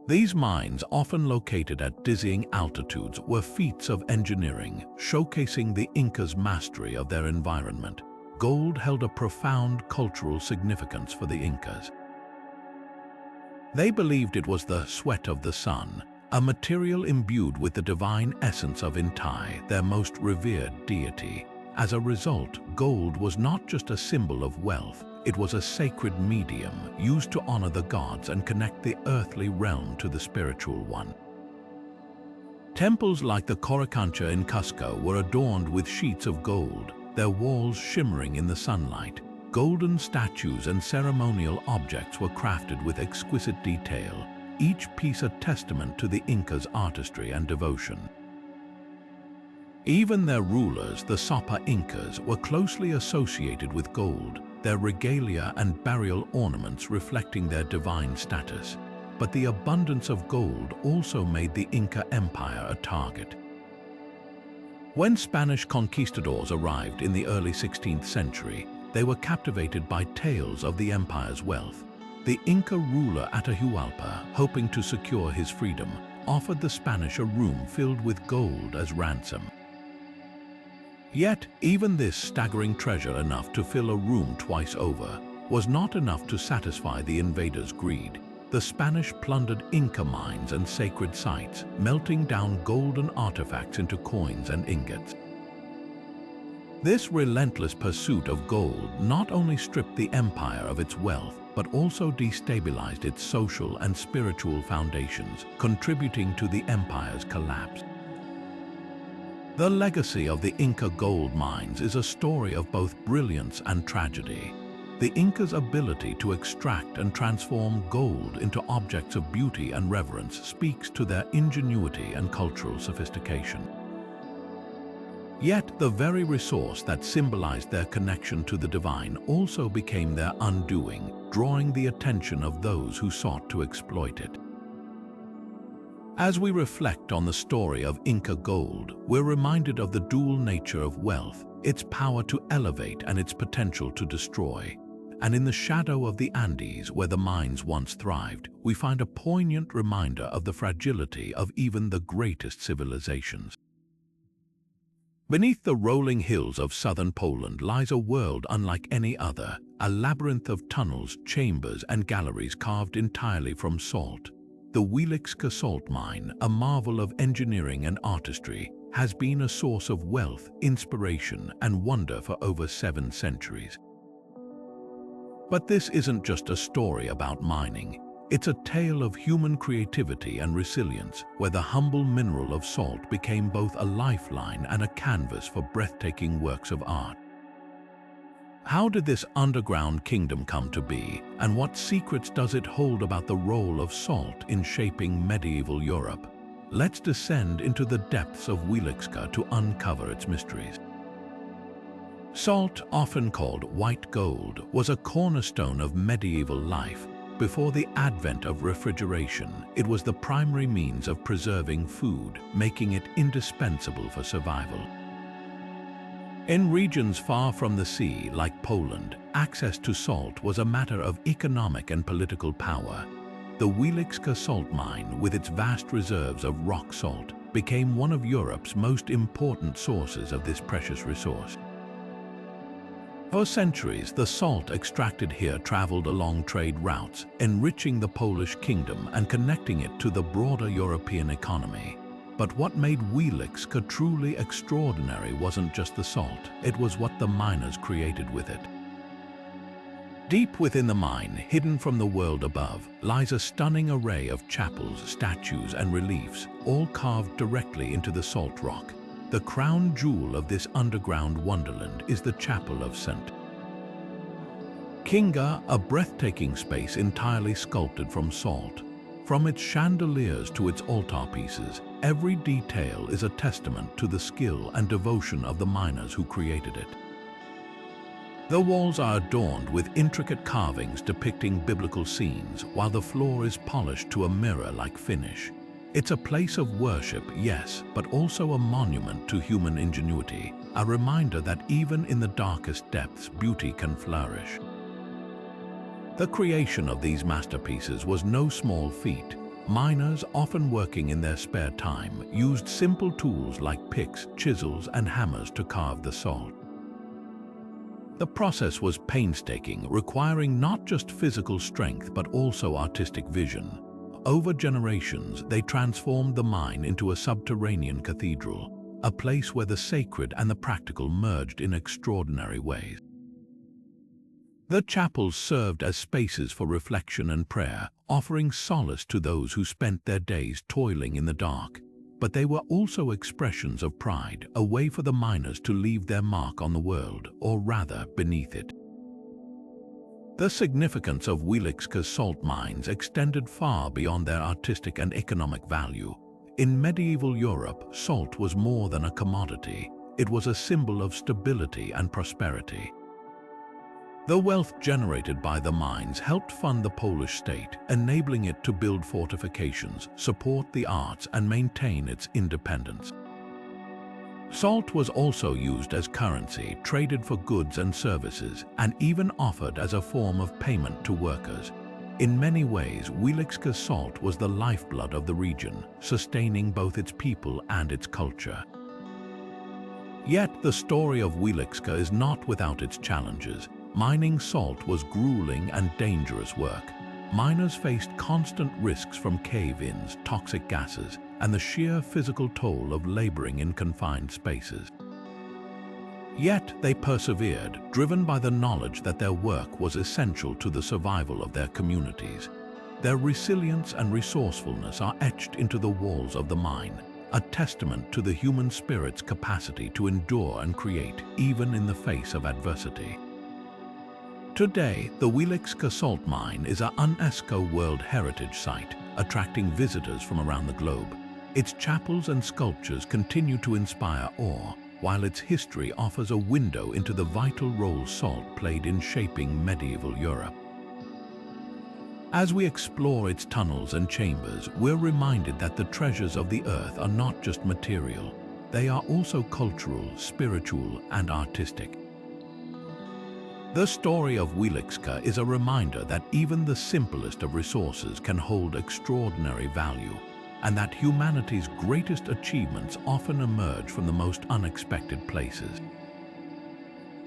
A: These mines, often located at dizzying altitudes, were feats of engineering, showcasing the Incas' mastery of their environment. Gold held a profound cultural significance for the Incas. They believed it was the sweat of the sun, a material imbued with the divine essence of Inti, their most revered deity. As a result, gold was not just a symbol of wealth, it was a sacred medium used to honor the gods and connect the earthly realm to the spiritual one. Temples like the Coricancha in Cusco were adorned with sheets of gold, their walls shimmering in the sunlight. Golden statues and ceremonial objects were crafted with exquisite detail, each piece a testament to the Incas' artistry and devotion. Even their rulers, the Sapa Incas, were closely associated with gold, their regalia and burial ornaments reflecting their divine status. But the abundance of gold also made the Inca Empire a target. When Spanish conquistadors arrived in the early 16th century, they were captivated by tales of the empire's wealth. The Inca ruler Atahualpa, hoping to secure his freedom, offered the Spanish a room filled with gold as ransom. Yet, even this staggering treasure, enough to fill a room twice over, was not enough to satisfy the invaders' greed. The Spanish plundered Inca mines and sacred sites, melting down golden artifacts into coins and ingots. This relentless pursuit of gold not only stripped the empire of its wealth, but also destabilized its social and spiritual foundations, contributing to the empire's collapse. The legacy of the Inca gold mines is a story of both brilliance and tragedy. The Incas' ability to extract and transform gold into objects of beauty and reverence speaks to their ingenuity and cultural sophistication. Yet, the very resource that symbolized their connection to the divine also became their undoing, drawing the attention of those who sought to exploit it. As we reflect on the story of Inca gold, we're reminded of the dual nature of wealth, its power to elevate and its potential to destroy. And in the shadow of the Andes, where the mines once thrived, we find a poignant reminder of the fragility of even the greatest civilizations. Beneath the rolling hills of southern Poland lies a world unlike any other, a labyrinth of tunnels, chambers, and galleries carved entirely from salt. The Wieliczka salt mine, a marvel of engineering and artistry, has been a source of wealth, inspiration, and wonder for over 7 centuries. But this isn't just a story about mining. It's a tale of human creativity and resilience, where the humble mineral of salt became both a lifeline and a canvas for breathtaking works of art. How did this underground kingdom come to be, and what secrets does it hold about the role of salt in shaping medieval Europe? Let's descend into the depths of Wieliczka to uncover its mysteries. Salt, often called white gold, was a cornerstone of medieval life. Before the advent of refrigeration, it was the primary means of preserving food, making it indispensable for survival. In regions far from the sea, like Poland, access to salt was a matter of economic and political power. The Wieliczka salt mine, with its vast reserves of rock salt, became one of Europe's most important sources of this precious resource. For centuries, the salt extracted here traveled along trade routes, enriching the Polish kingdom and connecting it to the broader European economy. But what made Wieliczka truly extraordinary wasn't just the salt, it was what the miners created with it. Deep within the mine, hidden from the world above, lies a stunning array of chapels, statues, and reliefs, all carved directly into the salt rock. The crown jewel of this underground wonderland is the Chapel of St. Kinga, a breathtaking space entirely sculpted from salt. From its chandeliers to its altarpieces, every detail is a testament to the skill and devotion of the miners who created it. The walls are adorned with intricate carvings depicting biblical scenes, while the floor is polished to a mirror-like finish. It's a place of worship, yes, but also a monument to human ingenuity, a reminder that even in the darkest depths, beauty can flourish. The creation of these masterpieces was no small feat. Miners, often working in their spare time, used simple tools like picks, chisels, and hammers to carve the salt. The process was painstaking, requiring not just physical strength but also artistic vision. Over generations, they transformed the mine into a subterranean cathedral, a place where the sacred and the practical merged in extraordinary ways. The chapels served as spaces for reflection and prayer, offering solace to those who spent their days toiling in the dark. But they were also expressions of pride, a way for the miners to leave their mark on the world, or rather, beneath it. The significance of Wieliczka's salt mines extended far beyond their artistic and economic value. In medieval Europe, salt was more than a commodity. It was a symbol of stability and prosperity. The wealth generated by the mines helped fund the Polish state, enabling it to build fortifications, support the arts, and maintain its independence. Salt was also used as currency, traded for goods and services, and even offered as a form of payment to workers. In many ways, Wieliczka's salt was the lifeblood of the region, sustaining both its people and its culture. Yet, the story of Wieliczka is not without its challenges. Mining salt was grueling and dangerous work. Miners faced constant risks from cave-ins, toxic gases, and the sheer physical toll of laboring in confined spaces. Yet they persevered, driven by the knowledge that their work was essential to the survival of their communities. Their resilience and resourcefulness are etched into the walls of the mine, a testament to the human spirit's capacity to endure and create, even in the face of adversity. Today, the Wieliczka salt mine is a UNESCO World Heritage Site, attracting visitors from around the globe. Its chapels and sculptures continue to inspire awe, while its history offers a window into the vital role salt played in shaping medieval Europe. As we explore its tunnels and chambers, we're reminded that the treasures of the earth are not just material. They are also cultural, spiritual, and artistic. The story of Wieliczka is a reminder that even the simplest of resources can hold extraordinary value, and that humanity's greatest achievements often emerge from the most unexpected places.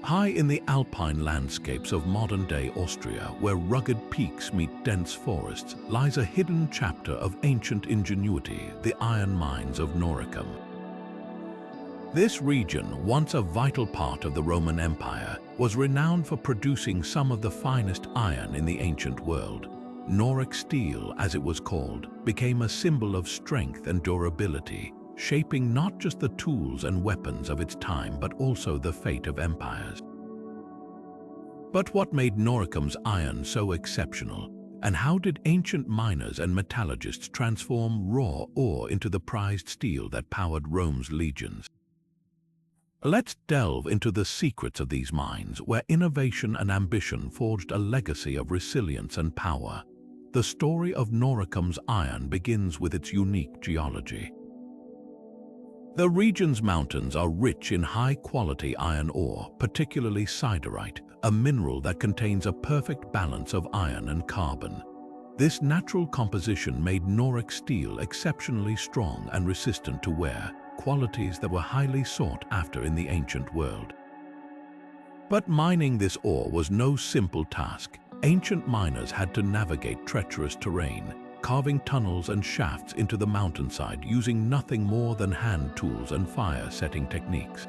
A: High in the alpine landscapes of modern-day Austria, where rugged peaks meet dense forests, lies a hidden chapter of ancient ingenuity, the iron mines of Noricum. This region, once a vital part of the Roman Empire, was renowned for producing some of the finest iron in the ancient world. Noric steel, as it was called, became a symbol of strength and durability, shaping not just the tools and weapons of its time but also the fate of empires. But what made Noricum's iron so exceptional? And how did ancient miners and metallurgists transform raw ore into the prized steel that powered Rome's legions? Let's delve into the secrets of these mines, where innovation and ambition forged a legacy of resilience and power. The story of Noricum's iron begins with its unique geology. The region's mountains are rich in high-quality iron ore, particularly siderite, a mineral that contains a perfect balance of iron and carbon. This natural composition made Noric steel exceptionally strong and resistant to wear, qualities that were highly sought after in the ancient world. But mining this ore was no simple task. Ancient miners had to navigate treacherous terrain, carving tunnels and shafts into the mountainside using nothing more than hand tools and fire-setting techniques.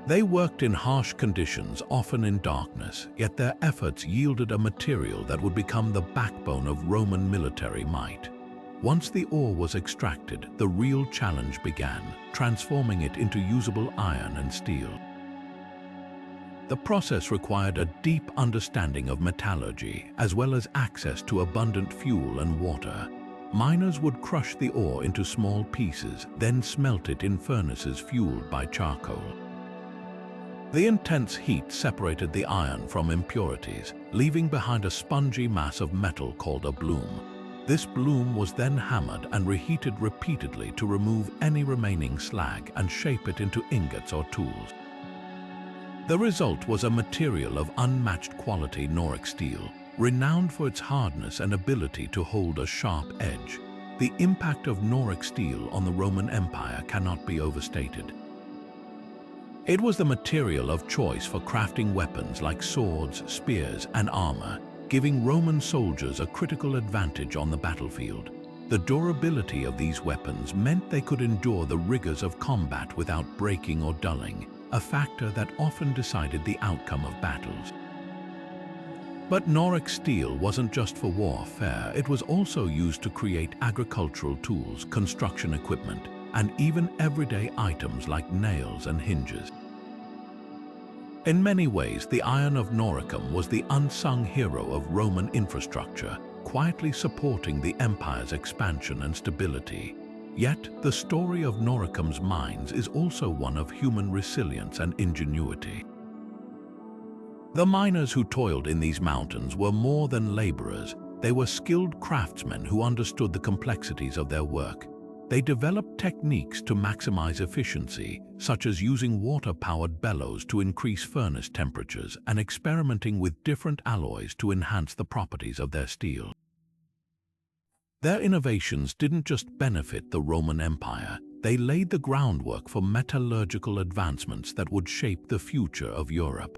A: They worked in harsh conditions, often in darkness, yet their efforts yielded a material that would become the backbone of Roman military might. Once the ore was extracted, the real challenge began, transforming it into usable iron and steel. The process required a deep understanding of metallurgy, as well as access to abundant fuel and water. Miners would crush the ore into small pieces, then smelt it in furnaces fueled by charcoal. The intense heat separated the iron from impurities, leaving behind a spongy mass of metal called a bloom. This bloom was then hammered and reheated repeatedly to remove any remaining slag and shape it into ingots or tools. The result was a material of unmatched quality Noric steel, renowned for its hardness and ability to hold a sharp edge. The impact of Noric steel on the Roman Empire cannot be overstated. It was the material of choice for crafting weapons like swords, spears, and armor, giving Roman soldiers a critical advantage on the battlefield. The durability of these weapons meant they could endure the rigors of combat without breaking or dulling, a factor that often decided the outcome of battles. But Noric steel wasn't just for warfare, it was also used to create agricultural tools, construction equipment, and even everyday items like nails and hinges. In many ways, the iron of Noricum was the unsung hero of Roman infrastructure, quietly supporting the empire's expansion and stability. Yet, the story of Noricum's mines is also one of human resilience and ingenuity. The miners who toiled in these mountains were more than laborers. They were skilled craftsmen who understood the complexities of their work. They developed techniques to maximize efficiency, such as using water-powered bellows to increase furnace temperatures and experimenting with different alloys to enhance the properties of their steel. Their innovations didn't just benefit the Roman Empire, they laid the groundwork for metallurgical advancements that would shape the future of Europe.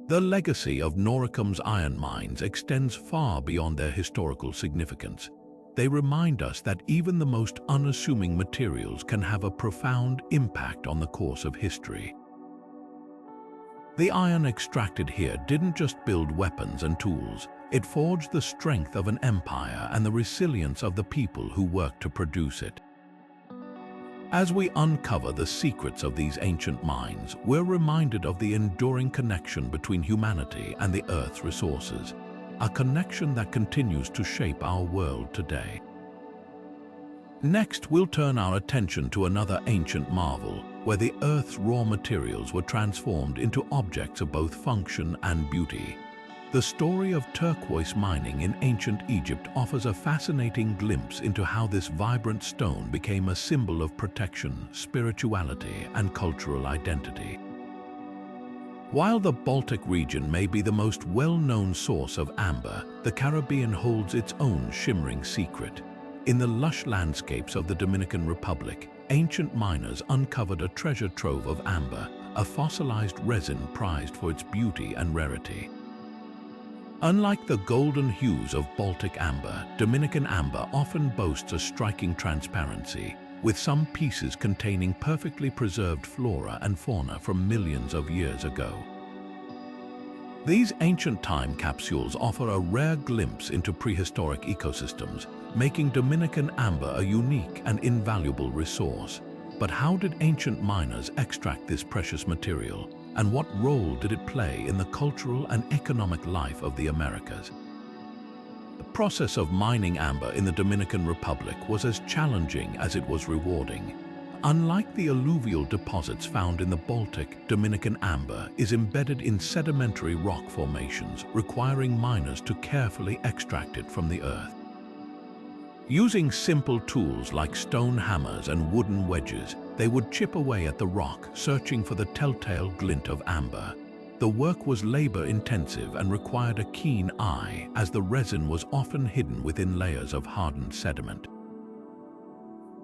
A: The legacy of Noricum's iron mines extends far beyond their historical significance. They remind us that even the most unassuming materials can have a profound impact on the course of history. The iron extracted here didn't just build weapons and tools, it forged the strength of an empire and the resilience of the people who worked to produce it. As we uncover the secrets of these ancient mines, we're reminded of the enduring connection between humanity and the Earth's resources, a connection that continues to shape our world today. Next, we'll turn our attention to another ancient marvel, where the Earth's raw materials were transformed into objects of both function and beauty. The story of turquoise mining in ancient Egypt offers a fascinating glimpse into how this vibrant stone became a symbol of protection, spirituality, and cultural identity. While the Baltic region may be the most well-known source of amber, the Caribbean holds its own shimmering secret. In the lush landscapes of the Dominican Republic, ancient miners uncovered a treasure trove of amber, a fossilized resin prized for its beauty and rarity. Unlike the golden hues of Baltic amber, Dominican amber often boasts a striking transparency, with some pieces containing perfectly preserved flora and fauna from millions of years ago. These ancient time capsules offer a rare glimpse into prehistoric ecosystems, making Dominican amber a unique and invaluable resource. But how did ancient miners extract this precious material, and what role did it play in the cultural and economic life of the Americas? The process of mining amber in the Dominican Republic was as challenging as it was rewarding. Unlike the alluvial deposits found in the Baltic, Dominican amber is embedded in sedimentary rock formations, requiring miners to carefully extract it from the earth. Using simple tools like stone hammers and wooden wedges, they would chip away at the rock, searching for the telltale glint of amber. The work was labor-intensive and required a keen eye, as the resin was often hidden within layers of hardened sediment.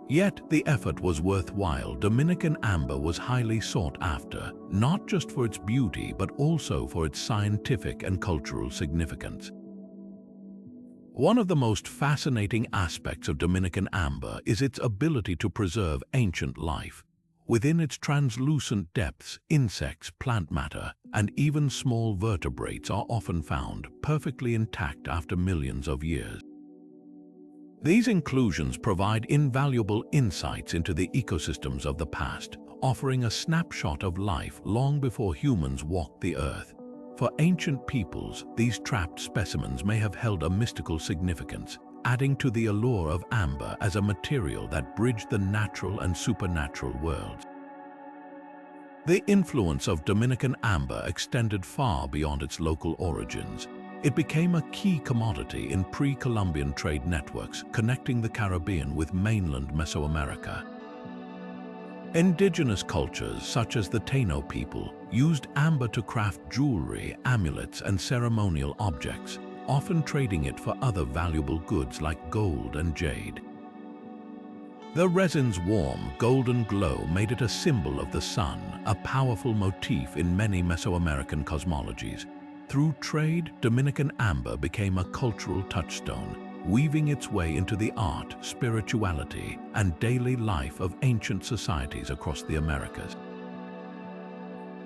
A: Yet the effort was worthwhile. Dominican amber was highly sought after, not just for its beauty but also for its scientific and cultural significance. One of the most fascinating aspects of Dominican amber is its ability to preserve ancient life. Within its translucent depths, insects, plant matter, and even small vertebrates are often found, perfectly intact after millions of years. These inclusions provide invaluable insights into the ecosystems of the past, offering a snapshot of life long before humans walked the earth. For ancient peoples, these trapped specimens may have held a mystical significance, adding to the allure of amber as a material that bridged the natural and supernatural worlds. The influence of Dominican amber extended far beyond its local origins. It became a key commodity in pre-Columbian trade networks connecting the Caribbean with mainland Mesoamerica. Indigenous cultures, such as the Taino people, used amber to craft jewelry, amulets, and ceremonial objects, often trading it for other valuable goods like gold and jade. The resin's warm, golden glow made it a symbol of the sun, a powerful motif in many Mesoamerican cosmologies. Through trade, Dominican amber became a cultural touchstone, weaving its way into the art, spirituality, and daily life of ancient societies across the Americas.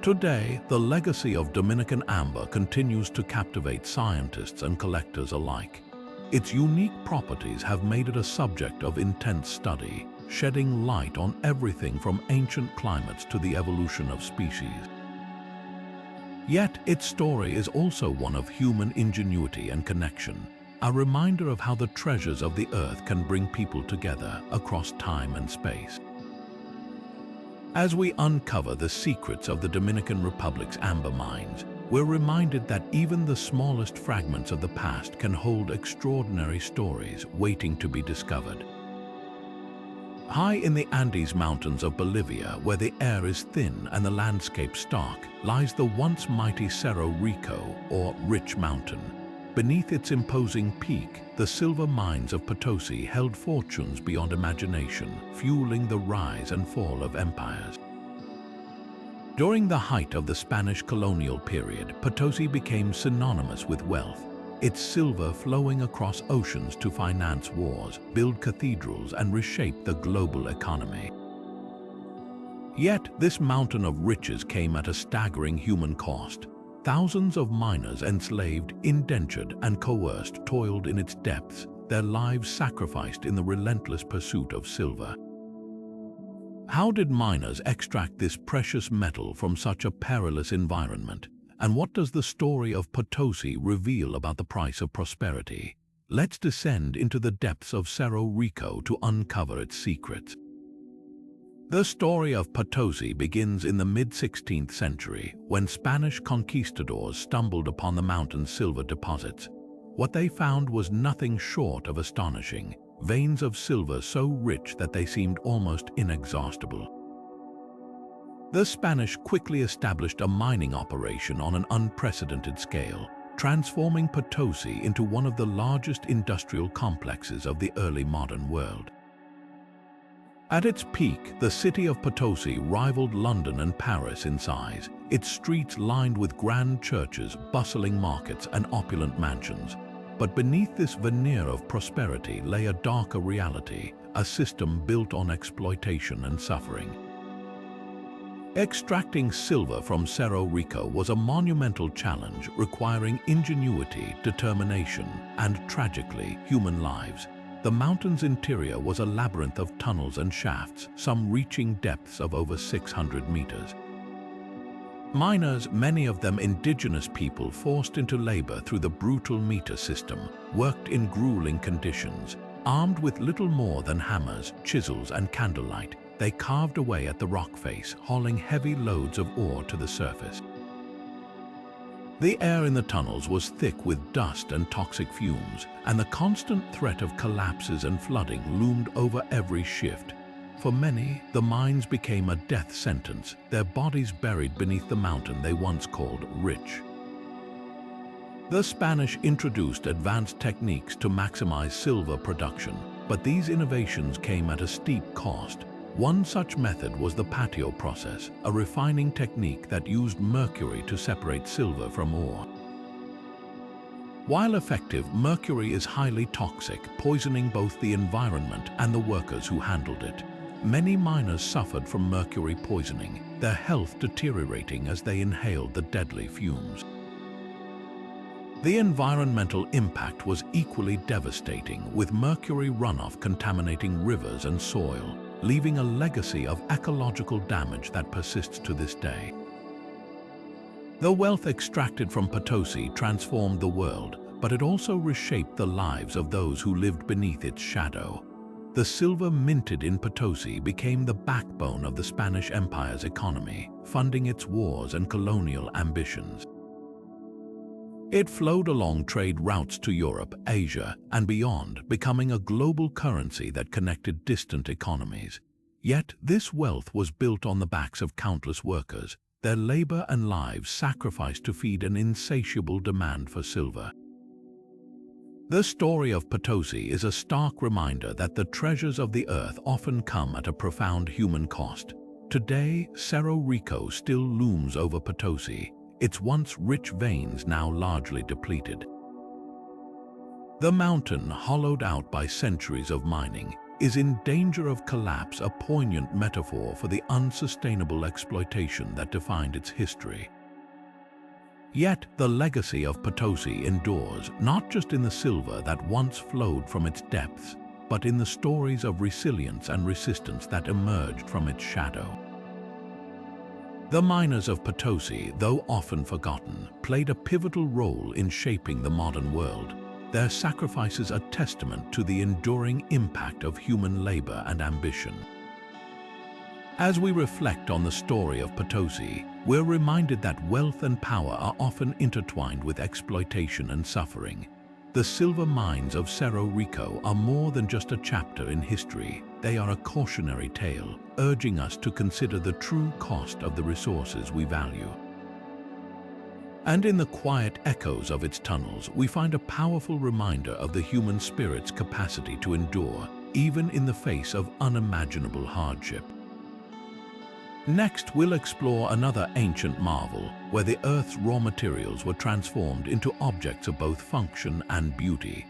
A: Today, the legacy of Dominican amber continues to captivate scientists and collectors alike. Its unique properties have made it a subject of intense study, shedding light on everything from ancient climates to the evolution of species. Yet, its story is also one of human ingenuity and connection, a reminder of how the treasures of the earth can bring people together across time and space. As we uncover the secrets of the Dominican Republic's amber mines, we're reminded that even the smallest fragments of the past can hold extraordinary stories waiting to be discovered. High in the Andes Mountains of Bolivia, where the air is thin and the landscape stark, lies the once mighty Cerro Rico, or Rich Mountain. Beneath its imposing peak, the silver mines of Potosi held fortunes beyond imagination, fueling the rise and fall of empires. During the height of the Spanish colonial period, Potosi became synonymous with wealth, its silver flowing across oceans to finance wars, build cathedrals, and reshape the global economy. Yet, this mountain of riches came at a staggering human cost. Thousands of miners enslaved, indentured, and coerced toiled in its depths, their lives sacrificed in the relentless pursuit of silver. How did miners extract this precious metal from such a perilous environment? And what does the story of Potosi reveal about the price of prosperity? Let's descend into the depths of Cerro Rico to uncover its secrets. The story of Potosi begins in the mid-16th century, when Spanish conquistadors stumbled upon the mountain's silver deposits. What they found was nothing short of astonishing, veins of silver so rich that they seemed almost inexhaustible. The Spanish quickly established a mining operation on an unprecedented scale, transforming Potosi into one of the largest industrial complexes of the early modern world. At its peak, the city of Potosi rivaled London and Paris in size, its streets lined with grand churches, bustling markets, and opulent mansions. But beneath this veneer of prosperity lay a darker reality, a system built on exploitation and suffering. Extracting silver from Cerro Rico was a monumental challenge requiring ingenuity, determination, and, tragically, human lives. The mountain's interior was a labyrinth of tunnels and shafts, some reaching depths of over 600 meters. Miners, many of them indigenous people forced into labor through the brutal meter system, worked in grueling conditions. Armed with little more than hammers, chisels, and candlelight, they carved away at the rock face, hauling heavy loads of ore to the surface. The air in the tunnels was thick with dust and toxic fumes, and the constant threat of collapses and flooding loomed over every shift. For many, the mines became a death sentence, their bodies buried beneath the mountain they once called rich. The Spanish introduced advanced techniques to maximize silver production, but these innovations came at a steep cost. One such method was the patio process, a refining technique that used mercury to separate silver from ore. While effective, mercury is highly toxic, poisoning both the environment and the workers who handled it. many miners suffered from mercury poisoning, their health deteriorating as they inhaled the deadly fumes. The environmental impact was equally devastating, with mercury runoff contaminating rivers and soil, leaving a legacy of ecological damage that persists to this day. The wealth extracted from Potosi transformed the world, but it also reshaped the lives of those who lived beneath its shadow. The silver minted in Potosi became the backbone of the Spanish Empire's economy, funding its wars and colonial ambitions. It flowed along trade routes to Europe, Asia, and beyond, becoming a global currency that connected distant economies. Yet this wealth was built on the backs of countless workers, their labor and lives sacrificed to feed an insatiable demand for silver. The story of Potosi is a stark reminder that the treasures of the earth often come at a profound human cost. Today, Cerro Rico still looms over Potosi, its once rich veins now largely depleted. The mountain, hollowed out by centuries of mining, is in danger of collapse, a poignant metaphor for the unsustainable exploitation that defined its history. Yet the legacy of Potosi endures, not just in the silver that once flowed from its depths, but in the stories of resilience and resistance that emerged from its shadow. The miners of Potosi, though often forgotten, played a pivotal role in shaping the modern world. Their sacrifices are a testament to the enduring impact of human labor and ambition. As we reflect on the story of Potosi, we're reminded that wealth and power are often intertwined with exploitation and suffering. The silver mines of Cerro Rico are more than just a chapter in history. They are a cautionary tale, urging us to consider the true cost of the resources we value. And in the quiet echoes of its tunnels, we find a powerful reminder of the human spirit's capacity to endure, even in the face of unimaginable hardship. Next, we'll explore another ancient marvel, where the Earth's raw materials were transformed into objects of both function and beauty.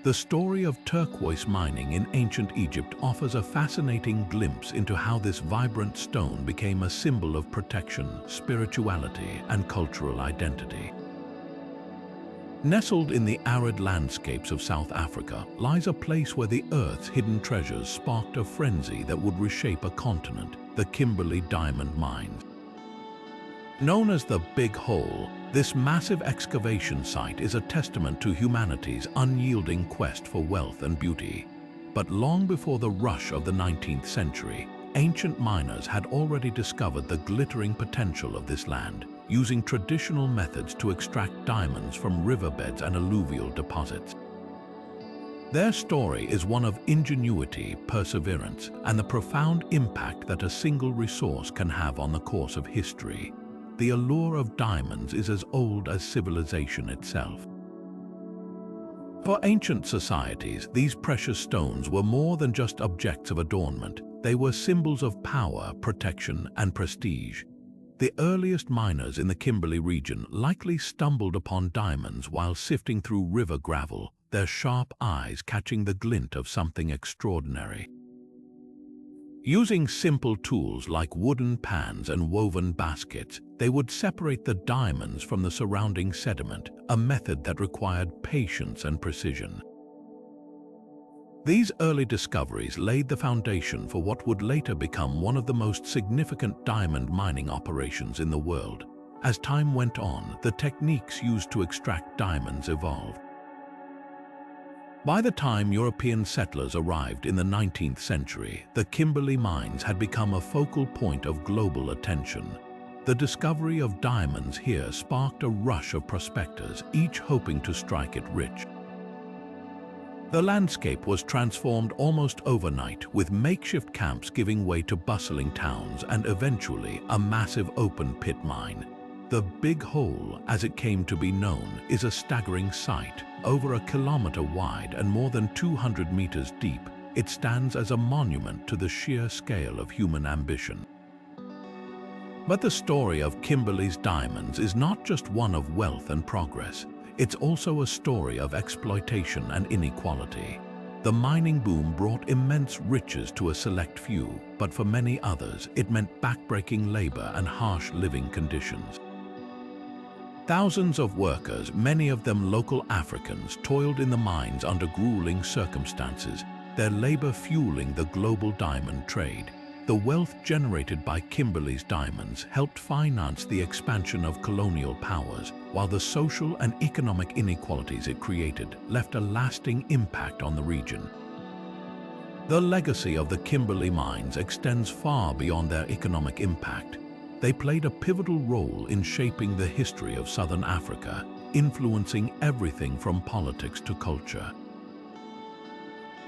A: The story of turquoise mining in ancient Egypt offers a fascinating glimpse into how this vibrant stone became a symbol of protection, spirituality, and cultural identity. Nestled in the arid landscapes of South Africa lies a place where the Earth's hidden treasures sparked a frenzy that would reshape a continent, the Kimberley diamond mines. Known as the Big Hole, this massive excavation site is a testament to humanity's unyielding quest for wealth and beauty. But long before the rush of the 19th century, ancient miners had already discovered the glittering potential of this land, using traditional methods to extract diamonds from riverbeds and alluvial deposits. Their story is one of ingenuity, perseverance, and the profound impact that a single resource can have on the course of history. The allure of diamonds is as old as civilization itself. For ancient societies, these precious stones were more than just objects of adornment. They were symbols of power, protection, and prestige. The earliest miners in the Kimberley region likely stumbled upon diamonds while sifting through river gravel, their sharp eyes catching the glint of something extraordinary. Using simple tools like wooden pans and woven baskets, they would separate the diamonds from the surrounding sediment, a method that required patience and precision. These early discoveries laid the foundation for what would later become one of the most significant diamond mining operations in the world. As time went on, the techniques used to extract diamonds evolved. By the time European settlers arrived in the 19th century, the Kimberley mines had become a focal point of global attention. The discovery of diamonds here sparked a rush of prospectors, each hoping to strike it rich. The landscape was transformed almost overnight, with makeshift camps giving way to bustling towns and eventually a massive open-pit mine. The Big Hole, as it came to be known, is a staggering sight. Over a kilometer wide and more than 200 meters deep, it stands as a monument to the sheer scale of human ambition. But the story of Kimberley's diamonds is not just one of wealth and progress. It's also a story of exploitation and inequality. The mining boom brought immense riches to a select few, but for many others, it meant backbreaking labor and harsh living conditions. Thousands of workers, many of them local Africans, toiled in the mines under grueling circumstances, their labor fueling the global diamond trade. The wealth generated by Kimberley's diamonds helped finance the expansion of colonial powers, while the social and economic inequalities it created left a lasting impact on the region. The legacy of the Kimberley mines extends far beyond their economic impact. They played a pivotal role in shaping the history of Southern Africa, influencing everything from politics to culture.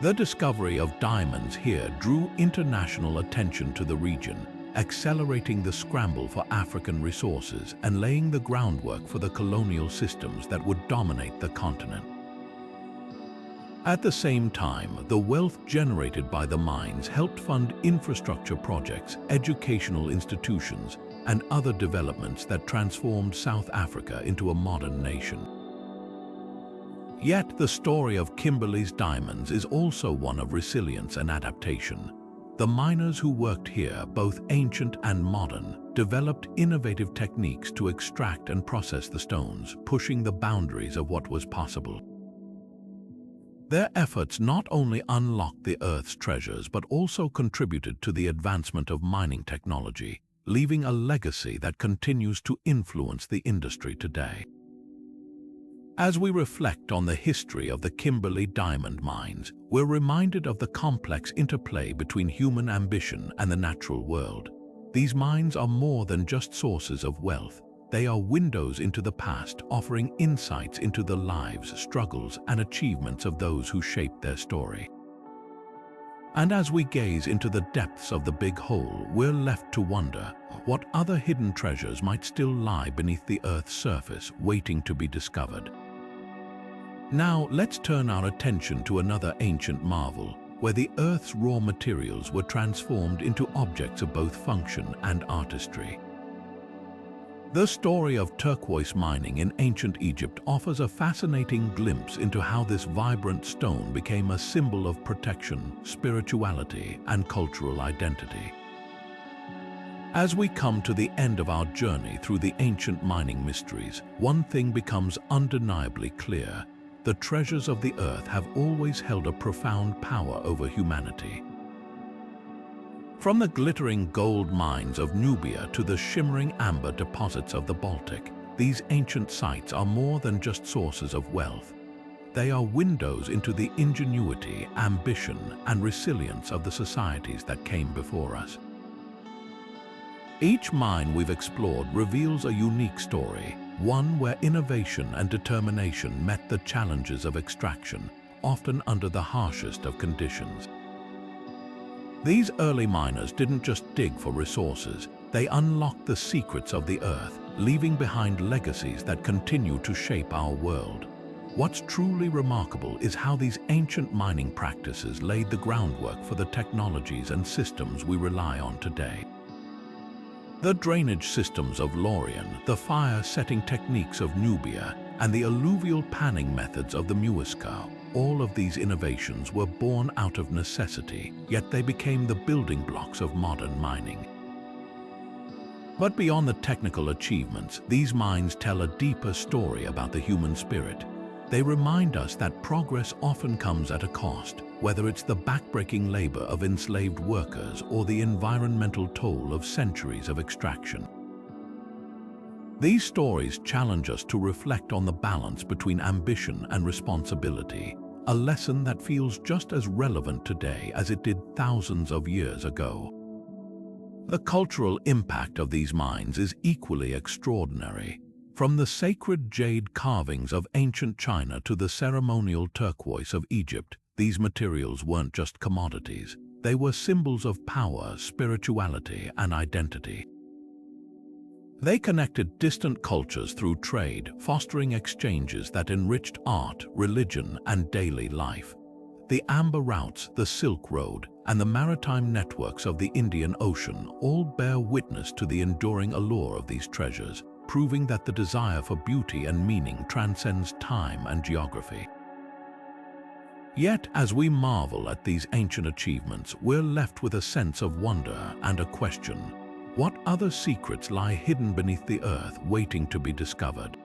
A: The discovery of diamonds here drew international attention to the region, accelerating the scramble for African resources and laying the groundwork for the colonial systems that would dominate the continent. At the same time, the wealth generated by the mines helped fund infrastructure projects, educational institutions, and other developments that transformed South Africa into a modern nation. Yet the story of Kimberley's diamonds is also one of resilience and adaptation. The miners who worked here, both ancient and modern, developed innovative techniques to extract and process the stones, pushing the boundaries of what was possible. Their efforts not only unlocked the Earth's treasures but also contributed to the advancement of mining technology, leaving a legacy that continues to influence the industry today. As we reflect on the history of the Kimberley diamond mines, we're reminded of the complex interplay between human ambition and the natural world. These mines are more than just sources of wealth. They are windows into the past, offering insights into the lives, struggles, and achievements of those who shaped their story. And as we gaze into the depths of the Big Hole, we're left to wonder what other hidden treasures might still lie beneath the Earth's surface, waiting to be discovered. Now, let's turn our attention to another ancient marvel, where the Earth's raw materials were transformed into objects of both function and artistry. The story of turquoise mining in ancient Egypt offers a fascinating glimpse into how this vibrant stone became a symbol of protection, spirituality, and cultural identity. As we come to the end of our journey through the ancient mining mysteries, one thing becomes undeniably clear: the treasures of the Earth have always held a profound power over humanity. From the glittering gold mines of Nubia to the shimmering amber deposits of the Baltic, these ancient sites are more than just sources of wealth. They are windows into the ingenuity, ambition, and resilience of the societies that came before us. Each mine we've explored reveals a unique story, one where innovation and determination met the challenges of extraction, often under the harshest of conditions. These early miners didn't just dig for resources, they unlocked the secrets of the Earth, leaving behind legacies that continue to shape our world. What's truly remarkable is how these ancient mining practices laid the groundwork for the technologies and systems we rely on today. The drainage systems of Lorien, the fire-setting techniques of Nubia, and the alluvial panning methods of the Wieliczka, all of these innovations were born out of necessity, yet they became the building blocks of modern mining. But beyond the technical achievements, these mines tell a deeper story about the human spirit. They remind us that progress often comes at a cost, whether it's the backbreaking labor of enslaved workers or the environmental toll of centuries of extraction. These stories challenge us to reflect on the balance between ambition and responsibility, a lesson that feels just as relevant today as it did thousands of years ago. The cultural impact of these mines is equally extraordinary. From the sacred jade carvings of ancient China to the ceremonial turquoise of Egypt, these materials weren't just commodities. They were symbols of power, spirituality, and identity. They connected distant cultures through trade, fostering exchanges that enriched art, religion, and daily life. The amber routes, the Silk Road, and the maritime networks of the Indian Ocean all bear witness to the enduring allure of these treasures, proving that the desire for beauty and meaning transcends time and geography. Yet, as we marvel at these ancient achievements, we're left with a sense of wonder and a question. What other secrets lie hidden beneath the earth waiting to be discovered?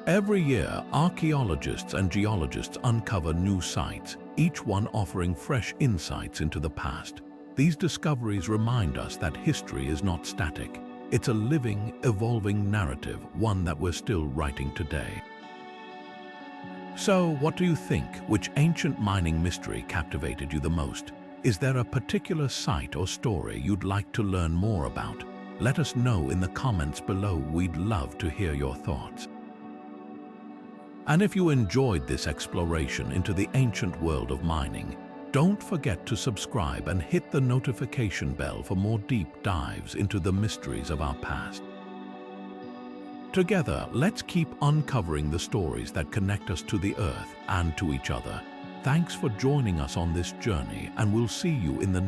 A: Every year, archaeologists and geologists uncover new sites, each one offering fresh insights into the past. These discoveries remind us that history is not static. It's a living, evolving narrative, one that we're still writing today. So, what do you think? Which ancient mining mystery captivated you the most? Is there a particular site or story you'd like to learn more about? Let us know in the comments below. We'd love to hear your thoughts. And if you enjoyed this exploration into the ancient world of mining, don't forget to subscribe and hit the notification bell for more deep dives into the mysteries of our past. Together, let's keep uncovering the stories that connect us to the earth and to each other. Thanks for joining us on this journey, and we'll see you in the